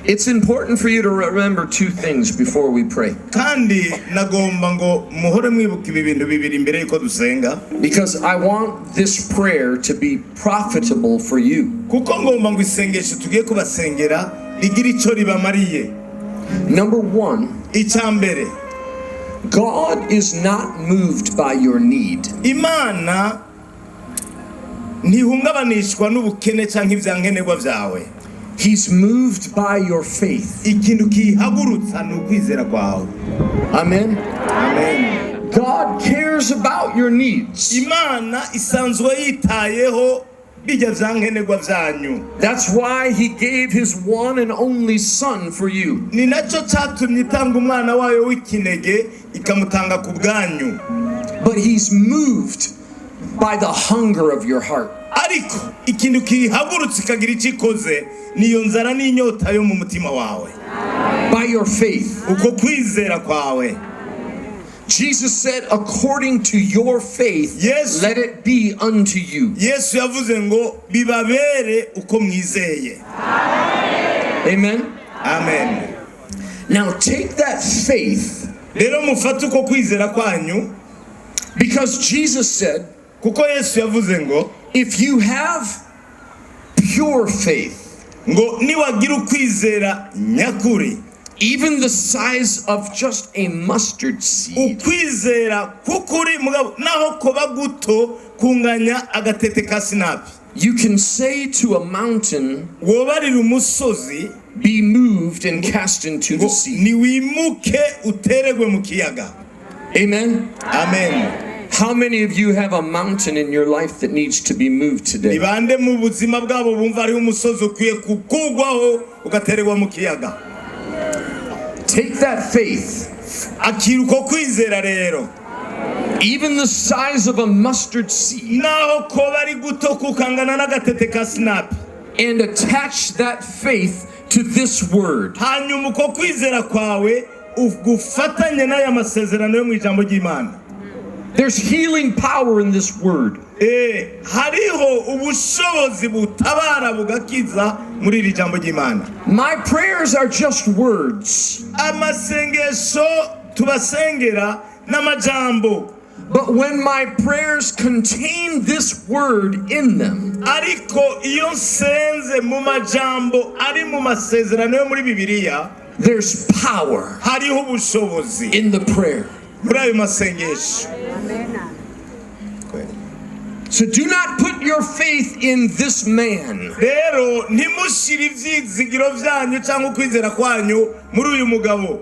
It's important for you to remember two things before we pray. kandi nagomba ngo muhore mwibuka ibi bintu bibiri imbere yuko dusenga, Because I want this prayer to be profitable for you. kuko ngomba ngo isengesho tugiye kubasengera rigira icyo ribamariye. Number one, icya mbere, God is not moved by your need. imana ntihungabanishwa n'ubukene cyangwa ibyankenerwa byawe. He's moved by your faith. ikintu kihagurutsa ni ukwizera kwawe. Amen. Amen. God cares about your needs. imana isanzwe yitayeho bijya byankenerwa byanyu. That's why he gave his one and only son for you. ni nacyo cyatumye itanga umwana wayo w'ikinege ikamutanga ku bwanyu. But he's moved by the hunger of your heart. ariko ikintu kihagurutsa ikagira icyo ikoze niyo nzara n'inyota yo mu mutima wawe, By your faith. uko kwizera kwawe. Jesus said, according to your faith, Yes. let it be unto you. yesu yavuze ngo bibabere uko mwizeye. Amen. Amen. Now take that faith, rero mufate uko kwizera kwanyu, because Jesus said, kuko yesu yavuze ngo if you have pure faith, ngo niwagira ukwizera nyakuri, even the size of just a mustard seed, ukwizera kukuri mugabo naho koba guto kunganya agatete ka sinapi, you can say to a mountain, wobarira umusozi be moved and cast into the ngo sea. niwimuke uteregwe mu kiyaga. Amen. Amen. How many of you have a mountain in your life that needs to be moved today? Nibande mu buzima bwabo bumva hariho umusozi ukwiye kukugwaho ugateregwa mu kiyaga. Take that faith, akira uko kwizera rero, even the size of a mustard seed, naho koba ari guto kukangana n'agatete ka sinapi, and attach that faith to this word. hanyuma uko kwizera kwawe ugufatanye n'aya masezerano yo mu ijambo ry'Imana. There's healing power in this word. hariho ubushobozi butabara bugakiza muri iri jambo ry'Imana. My prayers are just words, amasengesho tubasengera n'amajambo, but when my prayers contain this word in them, ariko iyo nsenze mu majambo ari mu masezerano yo muri Bibiliya, there's power hariho ubushobozi in the prayer. muri ayo masengesho. So do not put your faith in this man. rero ntimushire ivyizigiro vyanyu cyangwa ukwizera kwanyu muri uyu mugabo.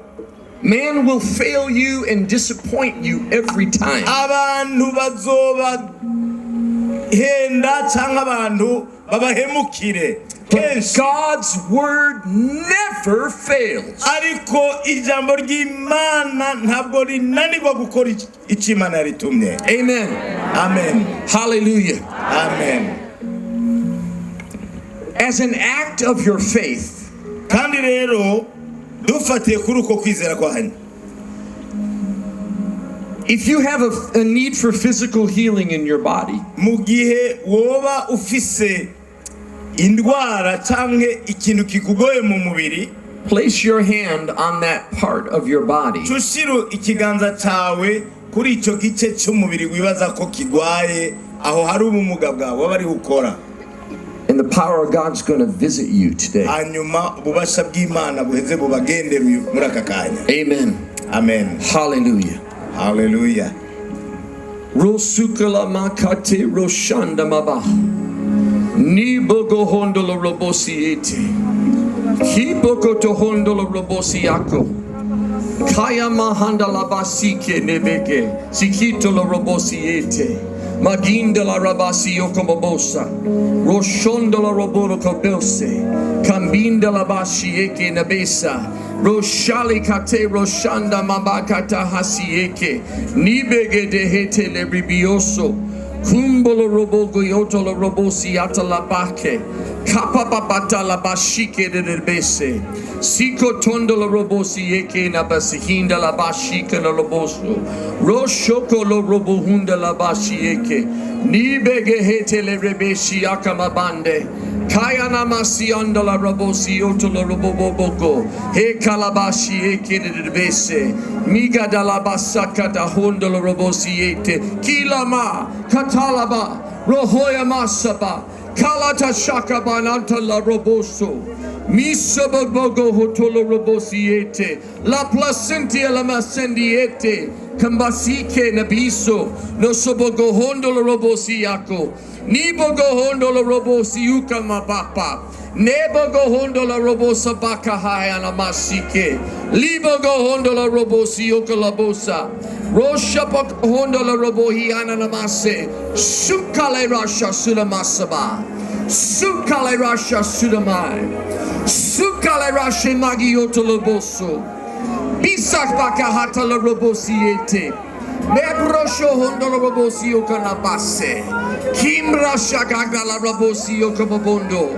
Man will fail you and disappoint you every time. abantu bazobahenda cyangwa abantu babahemukire But kenshi, God's word never fails. ariko ijambo ry'Imana ntabwo rinanirwa gukora icyo Imana yaritumye. Amen. Amen. Hallelujah. Amen. As an act of your faith, kandi rero dufatiye kuri uko kwizera kwanyu, if you have a need for physical healing in your body, mu gihe woba ufise indwara cyangwa ikintu kikugoye mu mubiri, place your hand on that part of your body. tushira ikiganza cyawe kuri icyo gice cy'umubiri wibaza ko kigwaye, aho hari ubumuga bwawe bari gukora, And the power of God's going to visit you today. hanyuma ububasha bw'Imana buheze bubagendere muri aka kanya. Amen. Amen. Hallelujah. Hallelujah. Rosukala makate roshanda maba. Nibogo hondola robosiete. Hiboko to hondola robosiako. Kaya mahanda la basike nebeke. Sikito la robosiete. Maginda la rabasi yokomobosa. Roshondo la roboro kobelse. Kambinda la bashieke nabesa. Roshali kate roshanda mabakata hasieke. Nibege de hete le ribioso. Kumbolo robogo yoto la robosi ata la bake. Kapapapata la bashike de bese. Siko tondo la robosi eke na basihinda la bashika la roboso. Roshoko lo robohunda la bashieke. Nibege hete le rebeshi akamabande. Kayana masianda la robosi otola roboboko. He kalabashi e kidebese. Miga da la basaka da hondola robosi ete. Kilama katalaba rohoya masaba. Kalata shaka bananta la roboso. Misabogo hotolo robosiete. La placentia la masendiete. Kambasike nabiso. No sobogo hondolo robosiako. Nibogo hondolo robosiuka mabapa. Nebogo hondola robosa baka hayana masike. Libogo hondola robosioka labosa. Roshapok hondola robohiana namase. Sukale rasha sulamasaba. Sukale rasha sudamai. Sukale rasha magioto loboso. Bisak baka hatala robosiete. Nebrosho hondola robosioka nabase. Kim rasha gagala robosioka babondo.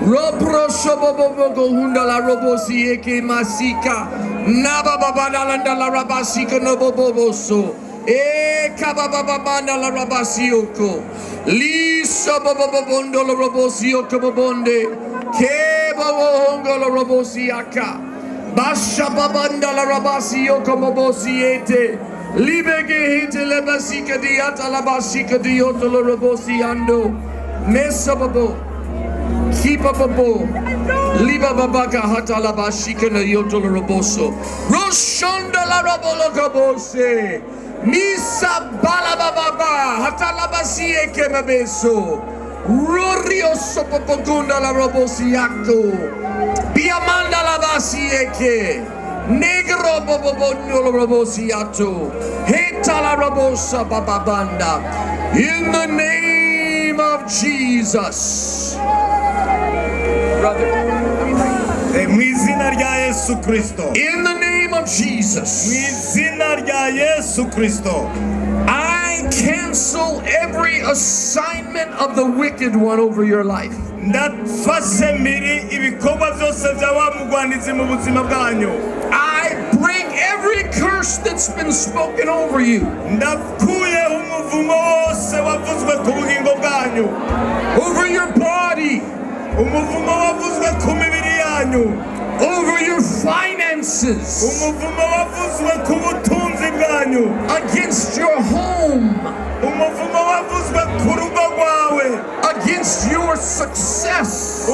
Robrosho bobogo hundala robosieke masika. Naba babadalanda la rabasika no boboso. E kabababanda la rabasioko. Lisa bababondo la robosioko babonde. Ke babongo la robosiaka. Basha babanda la rabasioko babosiete. Libege hite le basika diata la basika dioto la robosiando. Mesa babo. Keep up a bow. Liba babaka hata la bashika na yoto la roboso. Roshonda la robolo kabose. Misa bala bababa hata la basie kemabeso. Rorio sopopogunda la robosiato. Biamanda la basieke. Negro bobobondo la robosiato. Heta la robosa bababanda. In the name of Jesus. In the name of Jesus, I cancel every assignment of the wicked one over your life. I break every curse that's been spoken over you. Over your body. Over your finances. Against your home. Against your success. I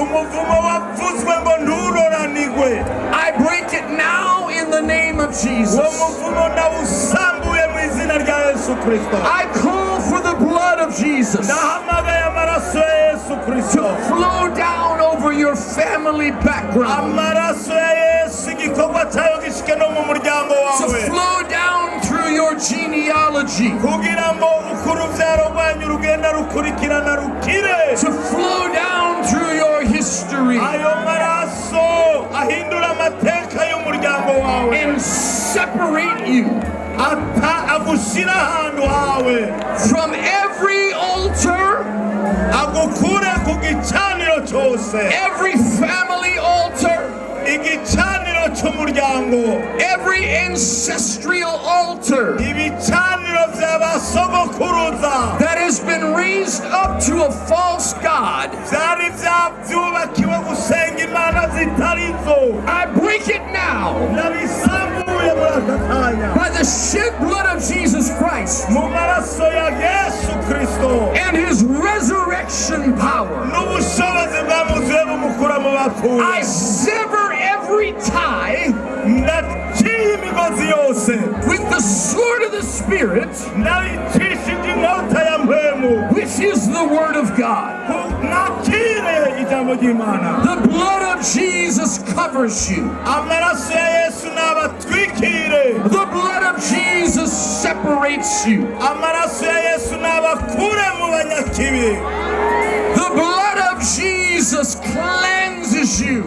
break it now in the name of Jesus. I call for the blood of Jesus to flow down over your family background, to flow down through your genealogy, to flow down through your history, and separate you from every altar, every family altar, every ancestral altar that has been raised up to a false god. I break it now by the shed blood of Jesus Christ and his resurrection power. I sever every tie with the sword of the Spirit, which is the Word of God. The blood of Jesus covers you. The blood of Jesus separates you. The blood of Jesus cleanses you.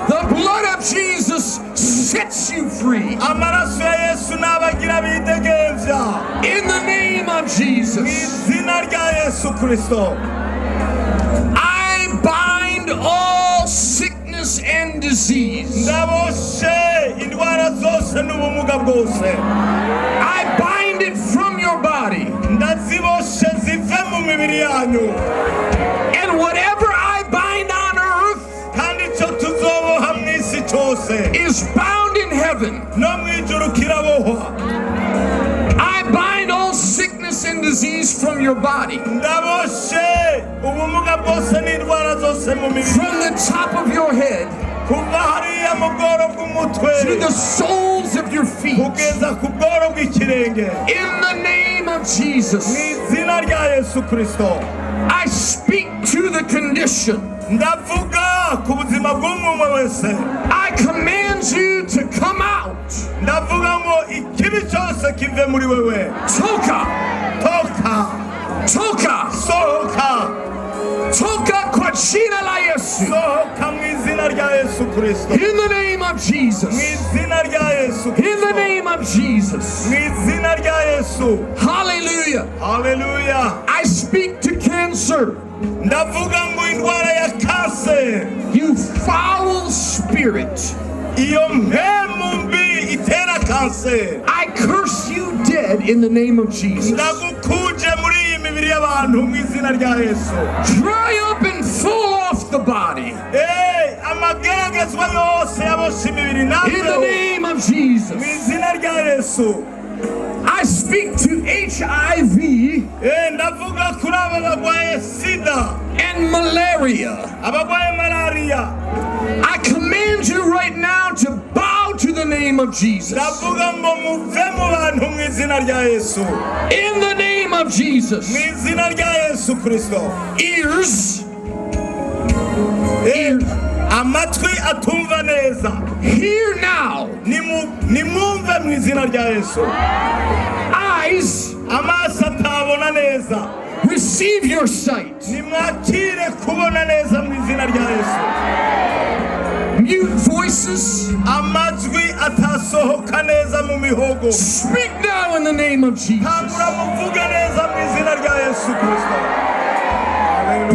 The blood of Jesus sets you free. In the name of Jesus, I bind all sickness and disease. I bind it from your body. mibiri yanyu. And whatever I bind on earth Kandi ico tuzoboha mw'isi cose is bound in heaven. no mw'ijuru kirabohwa. I bind all sickness and disease from your body, Ndaboshe ubumuga bwose n'indwara zose mu mibiri from the top of your head kuva hariya mu bworo bw'umutwe to the soles of your feet. kugeza ku bworo bw'ikirenge. In the name of Jesus, Mw'izina rya Yesu Kristo I speak to the condition. ndavuga ku buzima bw'umwe wese. I command you to come out. Ndavuga ngo ikibi cyose kive muri wewe. Toka, Toka, toka, sohoka, toka kwa jina la Yesu. sohoka mw'izina rya Yesu Kristo. In the name of Jesus. Mw'izina rya Yesu In the Kristo. name of Jesus. Mw'izina rya Yesu. Hallelujah. Haleluya. I speak to cancer. Ndavuga ngo indwara ya kanseri, You foul spirit. iyo mpemu mbi itera kanseri, I curse you dead in the name of Jesus. ndagukuje muri iyi mibiri y'abantu mu izina rya Yesu. Dry up and fall off the body. Amageragezwa yose yaboshe imibiri In the naveho name of Jesus. mu izina rya Yesu. I speak to HIV Ndavuga kuri aba bagwaye sida, and malaria. abagwaye malariya. I command you right now to bow to the name of Jesus. Ndavuga ngo muve mu bantu mu izina rya Yesu. In the name of Jesus. Mu izina rya Yesu Kristo. Ears, Amatwi atumva neza, hear now. nimwumve mu izina rya Yesu. Eyes, Amaso atabona neza, receive your sight. nimwakire kubona neza mu izina rya Yesu. Mute voices, Amajwi atasohoka neza mu mihogo, speak now in the name of Jesus. tangura muvuge neza mu izina rya Yesu Kristo.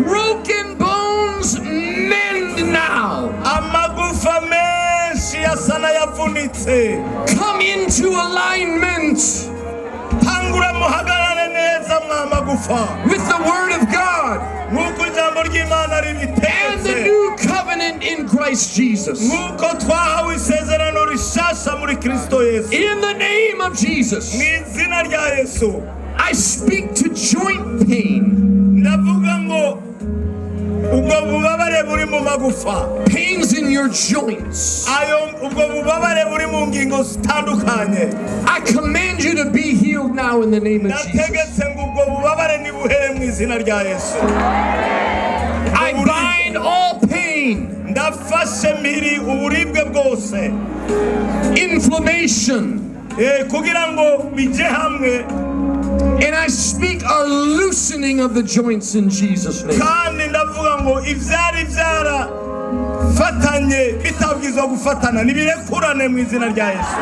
Broken bones, mend now. Amagufa menshi yasa n'ayavunitse, Come into alignment tangura muhagarare neza mwa magufa, with the Word of God nk'uko ijambo ry'Imana and the ribitegetse, new covenant in Christ Jesus. nk'uko twahawe isezerano rishasha muri Kristo Yesu. In the name of Jesus, Mu izina rya Yesu I speak to joint pain, ndavuga ngo ubwo bubabare buri mu magufa, pains in your joints. ubwo bubabare buri mu ngingo zitandukanye, I command you to be healed now in the name of Jesus. ndategetse ngo ubwo bubabare nibuhere mu izina rya Yesu. I bind all pain, Ndafashe mpiri uburibwe bwose, inflammation, kugira ngo bijye hamwe, and I speak a loosening of the joints in Jesus' name. kandi ndavuga ngo ivyari vyarafatanye bitabwirizwa gufatana nibirekurane mu izina rya Yesu.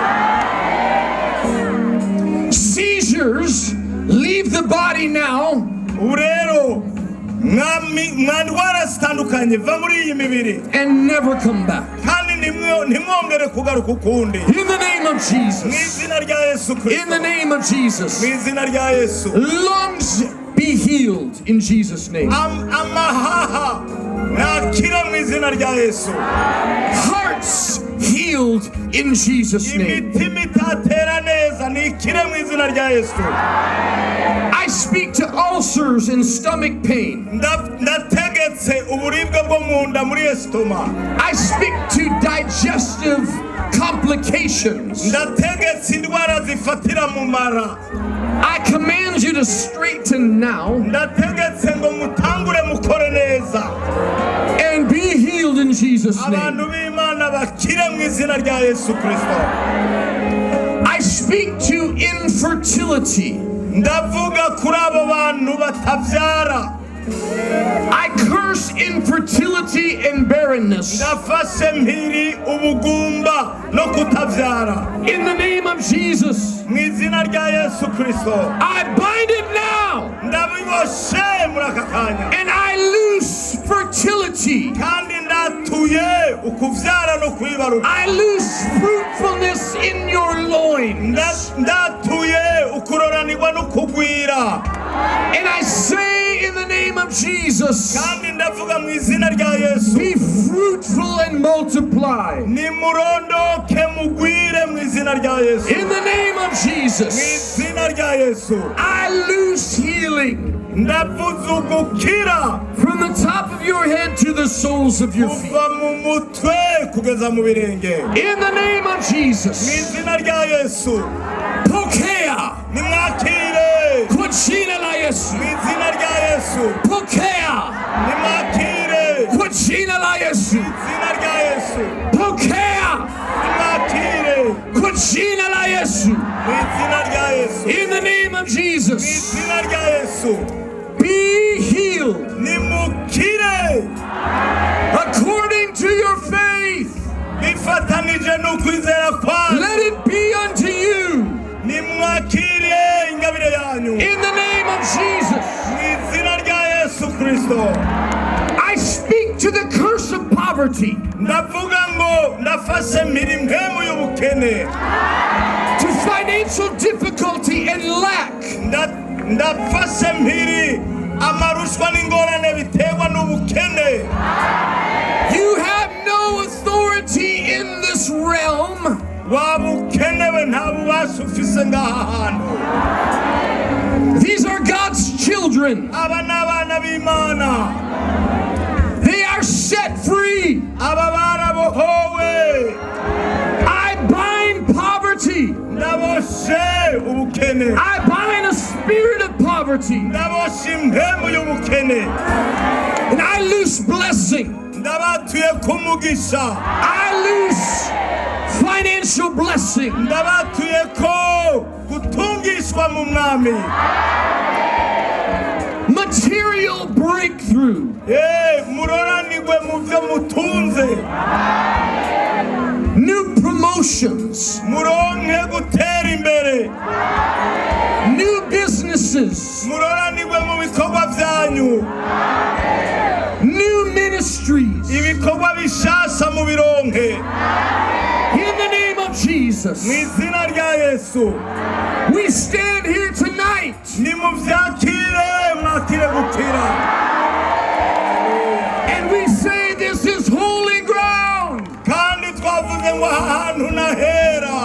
Seizures, leave the body now. Ubu rero mwa ndwara zitandukanye va muri iyi mibiri And never come back. kandi ntimwongere kugaruka ukundi In the name of mu Jesus. izina rya Yesu In Kristo. the name of Jesus. Mu izina rya Yesu. Lungs be healed in Jesus' name. Amahaha nakira mu izina rya Yesu. Hearts healed in Jesus' name. Imitima itatera neza nikire mu izina rya Yesu. I speak to ulcers and stomach pain. Ndategetse uburibwe bwo mu nda muri estoma. I speak to digestive complications. Ndategetse indwara zifatira mu mara. I command you to straighten now Ndategetse ngo mutangure mukore neza. and be healed in Jesus' Abantu name. b'Imana bakire mu izina rya Yesu Kristo. I speak to infertility. Ndavuga kuri abo bantu batabyara. I curse infertility and barrenness. Ndafashe mpiri ubugumba no kutabyara. In the name of Jesus, Mu izina rya Yesu Kristo. I bind it now Ndabiboshe muri aka kanya. and I loose fertility. Kandi ndatuye ukubyara no kwibaruka. I loose fruitfulness in your loins. Ndatuye ukuroranirwa no kugwira. And I say in of Jesus, kandi ndavuga mu izina rya Yesu, be fruitful and multiply. nimurondoke mugwire mu izina rya Yesu, In the name of mu Jesus, izina rya Yesu. I loose healing ndavuze ugukira from the top of your head to the soles of your feet. kuva mu mutwe kugeza mu birenge, In the name of mu Jesus, izina rya Yesu. pokea, nimwakire kwa jina la Yesu, mu izina rya Yesu, pokea, nimwakire kwa jina la Yesu, mu izina rya Yesu, pokea, nimwakire kwa jina la Yesu. mu izina rya Yesu, In the name of mu Jesus, izina rya Yesu. be healed nimukire according to your faith. bifatanije n'ukwizera kwanyu, Let it be unto you nimwakire ingabire yanyu in the name of Jesus. mu izina rya Yesu Kristo. I speak to the curse of poverty, ndavuga ngo ndafashe impemu y'ubukene, to financial difficulty and lack. ndafashe mpiri amarushwa n'ingorane biterwa n'ubukene. You have no authority in this realm. waba ukenewe nta bubasha ufise ngaha hantu. These are God's children. aba ni abana b'Imana, They are set free. aba barabohowe. I bind poverty. ndaboshe ubukene, I bind a spirit of poverty. ndaboshe impemu y'ubukene, And I loose blessing. ndabatuye kumugisha, I loose financial blessing. ndabatuye ko gutungishwa mu mwami, Material breakthrough. muroranirwe mu byo mutunze, New promotions. muronke gutera imbere, New businesses. muroranirwe mu bikorwa byanyu, New ministries. ibikorwa bishasha mu bironke In the name of Jesus, mu izina rya Yesu. we stand here tonight nimuvyakire mwakire gukira, and we say this is holy ground kandi twavuze ngo aha hantu nahera,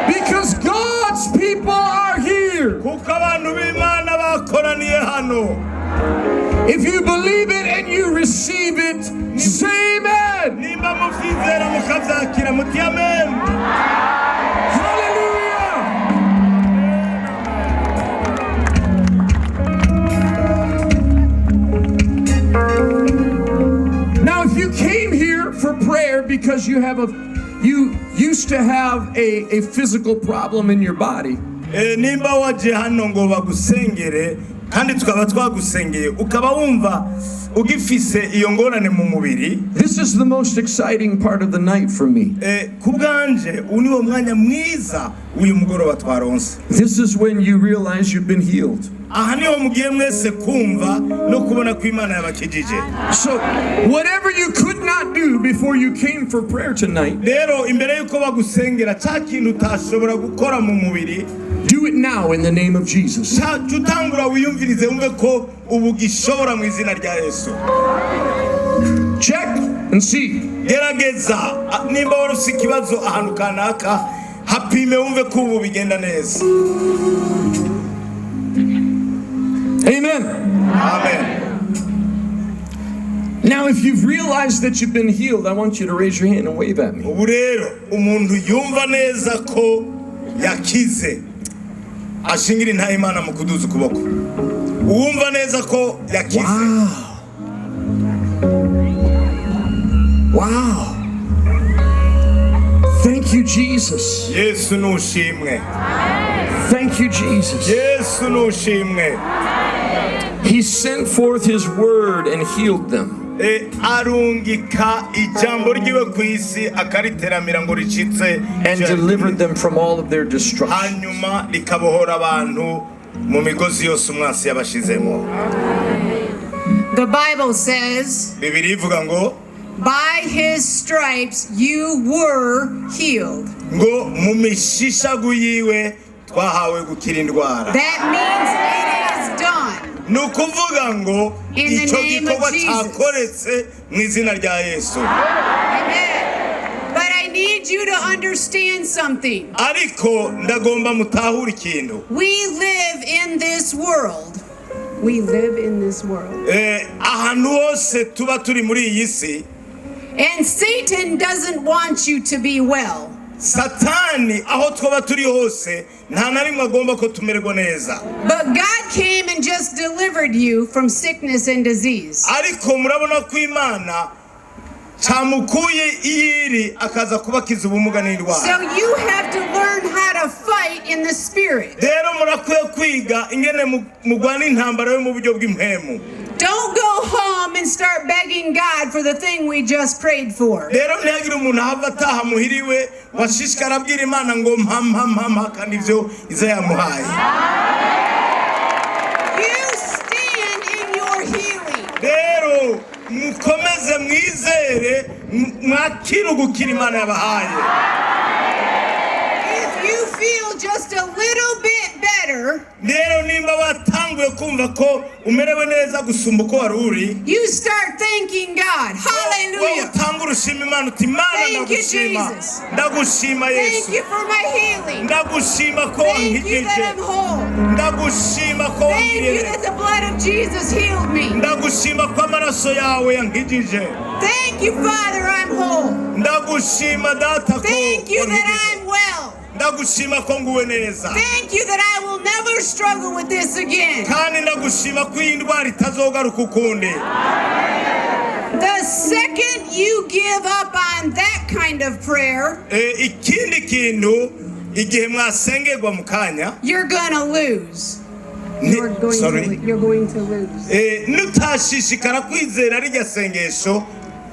because God's people are here. kuko abantu b'Imana bakoraniye hano. If you believe it and you receive it, say amen. nimba muvyizera mukavyakira muti amen. Hallelujah. Now, if you came here for prayer because you used to have a physical problem in your body, nimba waje hano ngo bagusengere kandi tukaba twagusengeye ukaba wumva ugifise iyo ngorane mu mubiri, this is the most exciting part of the night for me. ku bwanje uyu niwo mwanya mwiza w'uyu mugoroba twaronse. This is when you realize you've been healed. aha niho mugiye mwese kumva no kubona ko Imana yabakijije. So, whatever you could not do before you came for prayer tonight, rero imbere yuko bagusengera cya kintu utashobora gukora mu mubiri, do it now in the name of Jesus. utangura wiyumvirize wumve ko ubu gishobora mu izina rya Yesu. Check and see. gerageza nimba wari ufite ikibazo ahantu kanaka, hapime wumve ko ubu bigenda neza. Amen. Amen. Now, if you've realized that you've been healed, I want you to raise your hand and wave at me. ubu rero umuntu yumva neza ko yakize ashingira intahe Imana mu kuduza ukuboko. uwumva neza ko yakize. Wow. Thank you, Jesus. Yesu nushimwe. Thank you, Jesus. Yesu nushimwe. He sent forth his word and healed them. arungika ijambo ryiwe ku isi akariteramira ngo ricitse And delivered them from all of their destruction. hanyuma rikabohora abantu mu migozi yose umwasi yabashizemo. The Bible says, Bibiri ivuga ngo by his stripes you were healed. ngo mu mishishagu yiwe twahawe gukira indwara. That means it is done. nukuvuga ngo In the icyo name of gikorwa Jesus. cyakoretse mu izina rya Yesu. Amen. But I need you to understand something. Ariko ndagomba mutahure ikintu. We live in this world. We live in this world. Ahantu hose tuba turi muri iyi si, And Satan doesn't want you to be well. Satani aho twaba turi hose nta na rimwe agomba ko tumererwa neza. But God came and just delivered you from sickness and disease. Ariko murabona ko Imana cyamukuye iyiri akaza kubakiza ubumuga n'indwara. So you have to learn how to fight in the spirit. Rero murakwiye kwiga ingene mugwana intambara yo mu buryo bw'impemu. Don't go home and start begging God for the thing we just prayed for. Rero ntihagire umuntu ahava ataha muhiriwe washishikara abwira Imana ngo mpa kandi ivyo iza yamuhaye. You stand in your healing. Rero mukomeze mwizere mwakira ugukira Imana yabahaye. If you feel just a little bit better, Rero nimba watanguye kumva ko umerewe neza gusumba uko wari uri, you start thanking God. Hallelujah. utangura ushima Imana uti Imana Thank you, ndagushima, Jesus. ndagushima Yesu, Thank you for my healing. ndagushima ko Thank you that wankijije, I'm whole. ndagushima ko Thank you wangiriye, that the blood of Jesus healed me. ndagushima ko amaraso yawe yankijije, Thank you, Father, I'm whole. ndagushima data ko Thank you that wankijije, I'm well. ndagushima ko nguwe neza, Thank you that I will never struggle with this again. kandi ndagushima ko iyi ndwara itazogaruka ukundi. The second you give up on that kind of prayer, Ikindi kintu igihe mwasengerwa mu kanya, you're gonna lose. sorry, You're going to lose. nutashishikara kwizera rirya sengesho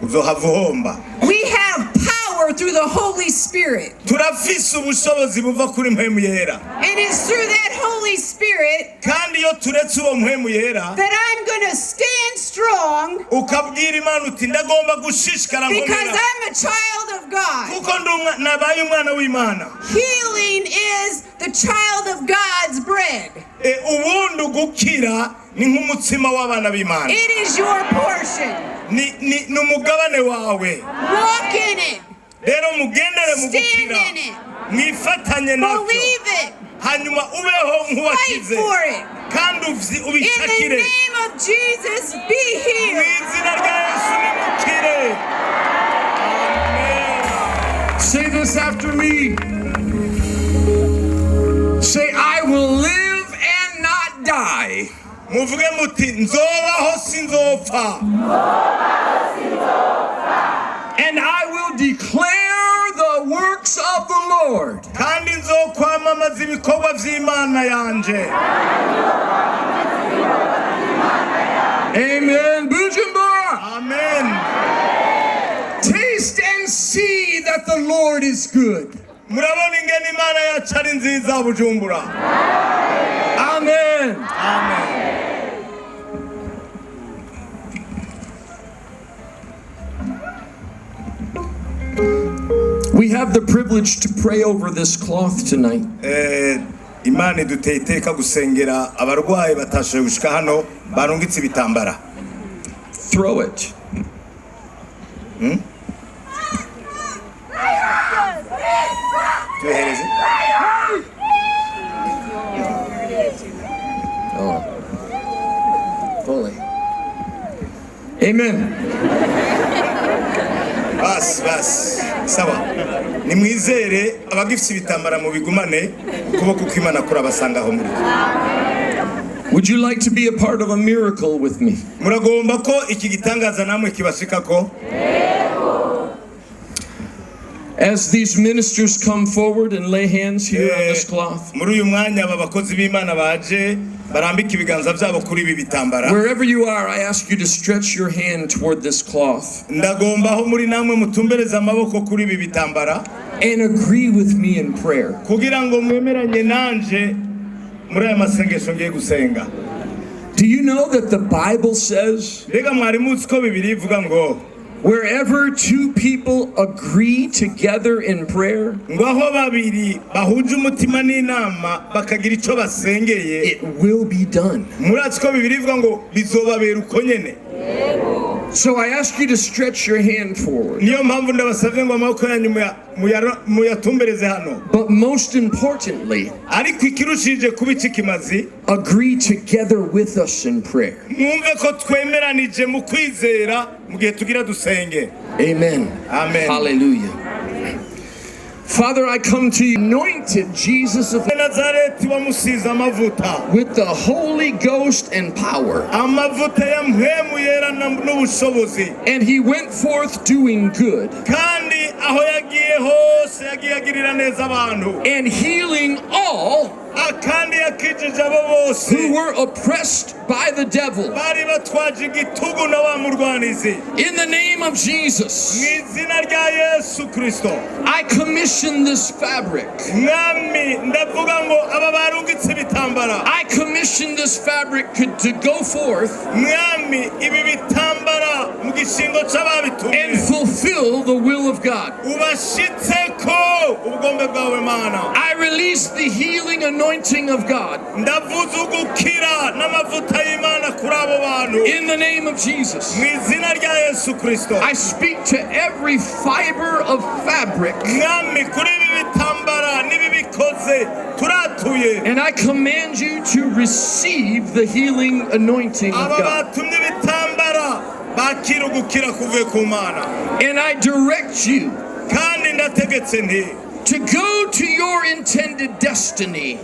uzohava uhomba. We have power through the Holy Spirit. Turafise ubushobozi buva kuri mpemu yera, And it's through that Holy Spirit kandi iyo turetse uwo mpemu yera that I'm gonna stand strong ukabwira Imana uti ndagomba gushishikara because nkomera I'm a child of God. kuko nabaye umwana w'Imana. Healing is the child of God's bread. Ubundi gukira ni nk'umutsima w'abana b'Imana, It is your portion. ni umugabane wawe. Walk in it. Rero mugendere mu Stand gukira, in it. mwifatanye nabyo, Believe it. hanyuma ubeho Fight nk'uwakize for it. kandi In the ubishakire. name of Jesus, be Mu healed. izina rya Yesu nimukire. Amen. Say this after me. Say, I will live and not die. Muvuge muti nzobaho sinzopfa, And I will declare the works of the Lord. kandi nzokwamamaza ibikorwa vy'Imana yanje. Amen. Bujumbura. Amen. Taste and see that the Lord is good. Murabona ingene Imana yacu ari nziza Bujumbura. Amen. Amen. We have the privilege to pray over this cloth tonight. Imana iduteye iteka gusengera abarwayi batashoboye gushika hano barungitse ibitambara. Throw it. Tuhereze. Fully. Amen. Bas. Sawa. Nimwizere abagifite ibitambara mu bigumane ukuboko kw'Imana kurabasanga aho muri. Would you like to be a part of a miracle with me? Muragomba ko iki gitangaza namwe kibashikako. As these ministers come forward and lay hands here on this cloth, Muri uyu mwanya aba bakozi b'Imana baje barambika ibiganza byabo kuri ibi bitambara. wherever you are, I ask you to stretch your hand toward this cloth Ndagomba aho muri namwe mutumbereza amaboko kuri ibi bitambara and agree with me in prayer. kugira ngo mwemeranye nanje muri aya masengesho ngiye gusenga. Do you know that the Bible says Mbega mwari muzi ko Bibiliya ivuga ngo Wherever two people agree together in prayer, ngaho babiri bahuje umutima n'inama bakagira ico basengeye, it will be done. muratsi ko bibiri bivuga ngo bizobabera uko nyene. So I ask you to stretch your hand forward. Niyo mpamvu ndabasavye ngo amaboko yanyu muyatumbereze hano. But most importantly, ariko ikirushije kuba ikimazi, agree together with us in prayer. mwumve ko twemeranije mu kwizera mu gihe tugira dusenge. Amen. Amen. Hallelujah. Father, I come to you, anointed Jesus of Nazareti wamusize amavuta with the Holy Ghost and power. amavuta ya mpemu yera n'ubushobozi, And he went forth doing good kandi aho yagiye hose yagiye agirira neza abantu, and healing all akandi yakijije abo bose who were oppressed by the devil. bari batwaje igitugu na wa murwanizi. In the name of Jesus, Mu izina rya Yesu Kristo, I commission this fabric. mwami ndavuga ngo aba barungitse ibitambara, I commission this fabric to go forth mwami ibi bitambara mu gishingo and c'ababitumye fulfill the will of God. ubashitseko ubugombe bwawe Mana. I release the healing anointing of God ndavuze ugukira n'amavuta y'Imana kuri abo bantu in the name of Jesus. mu izina rya Yesu Kristo. I speak to every fiber of fabric mwami kuri ibi bitambara n'ibi bikoze turatuye, and I command you to receive the healing anointing of aba God. batumye ibitambara bakira ugukira kuvuye ku Mana, And I direct you kandi ndategetse nti to go to your intended destiny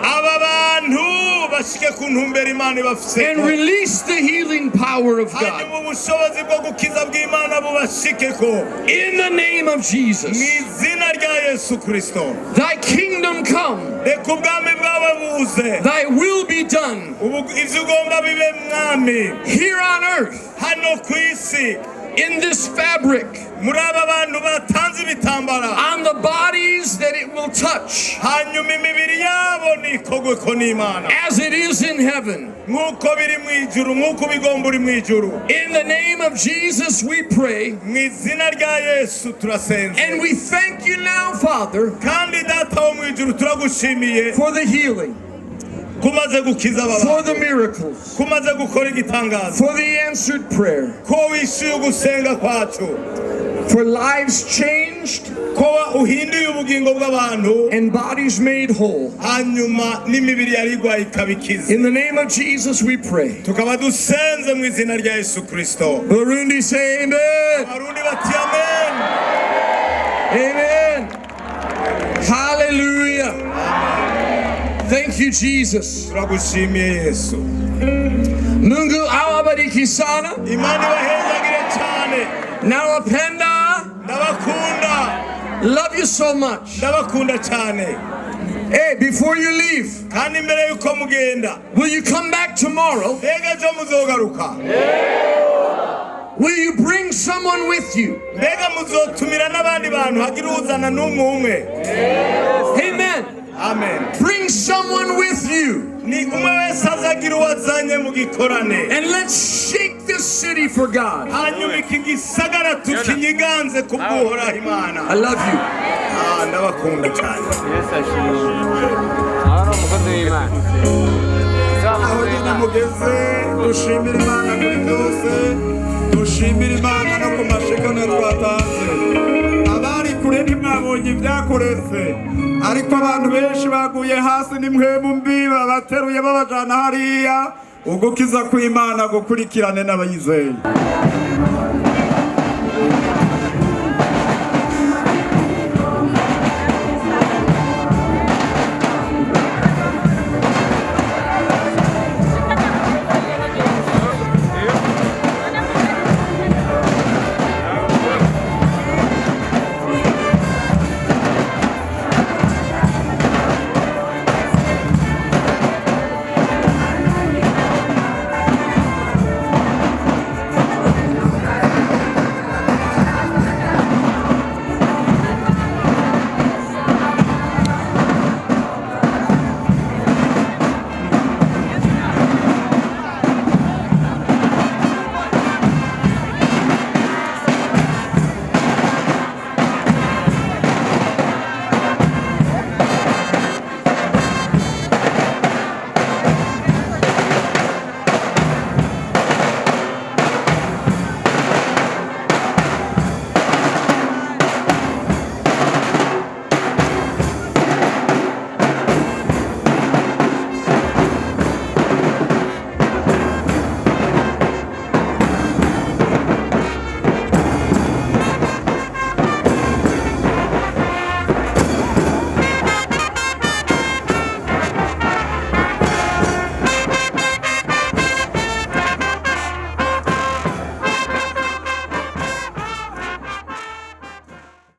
aba bantu bashike ku ntumbero Imana and ibafiseko, release the healing power of God hanyuma ubushobozi bwo gukiza bw'Imana bubashikeko in the name of mu Jesus. izina rya Yesu Kristo. Thy kingdom come, Reka ubwami bwawe buze, thy will be done ivyo ugomba bibe mwami here on earth hano ku isi, in this fabric, muri aba bantu batanze ibitambara, on the bodies that it will touch, hanyuma imibiri yabo nikogweko n'Imana as it is in heaven. nk'uko biri mu ijuru, nk'uko bigomba uri mu ijuru. In the name of Jesus we pray, Mu izina rya Yesu turasenze, and we thank you now, Father, kandi data wo mu ijuru turagushimiye for the healing, kumaze gukiza aba for bantu, the miracles, kumaze gukora igitangaza, for the answered prayer, ko wishyuye ugusenga kwacu, for lives changed ko uhinduye ubugingo bw'abantu, and bodies made whole. hanyuma n'imibiri yari igwaye ikabikiza. In the name of Jesus we pray. Tukaba dusenze mu izina rya Yesu Kristo. Burundi say amen. Abarundi bati amen. Amen. Hallelujah. Thank you, Jesus. Turagushimiye Yesu. Mungu awabariki sana. Imana ibahezagire cyane. Nawapenda. Ndabakunda. Love you so much. Ndabakunda cyane. Hey, before you leave, Kandi mbere yuko mugenda, will you come back tomorrow? mbega ejo muzogaruka? Will you bring someone with you? Mbega muzotumira n'abandi bantu hagira uzana n'umwe umwe? Amen. Amen. Bring someone with you. Ni umwe wese azagira uwazanye mu gikorane. And let's shake this city for God. Hanyuma iki gisagara tukinyiganze kubw'Uhoraho Imana. I love you. Ndabakunda cyane. aho nyine mugeze dushimira Imana muri byose, dushimira Imana no ku mashikano twatanze. Abari kure ntimwabonye ibyakoretse, ariko abantu benshi baguye hasi n'impwemu mbi babateruye babajana hariya, ugukiza kw'Imana gukurikirane n'abayizeye.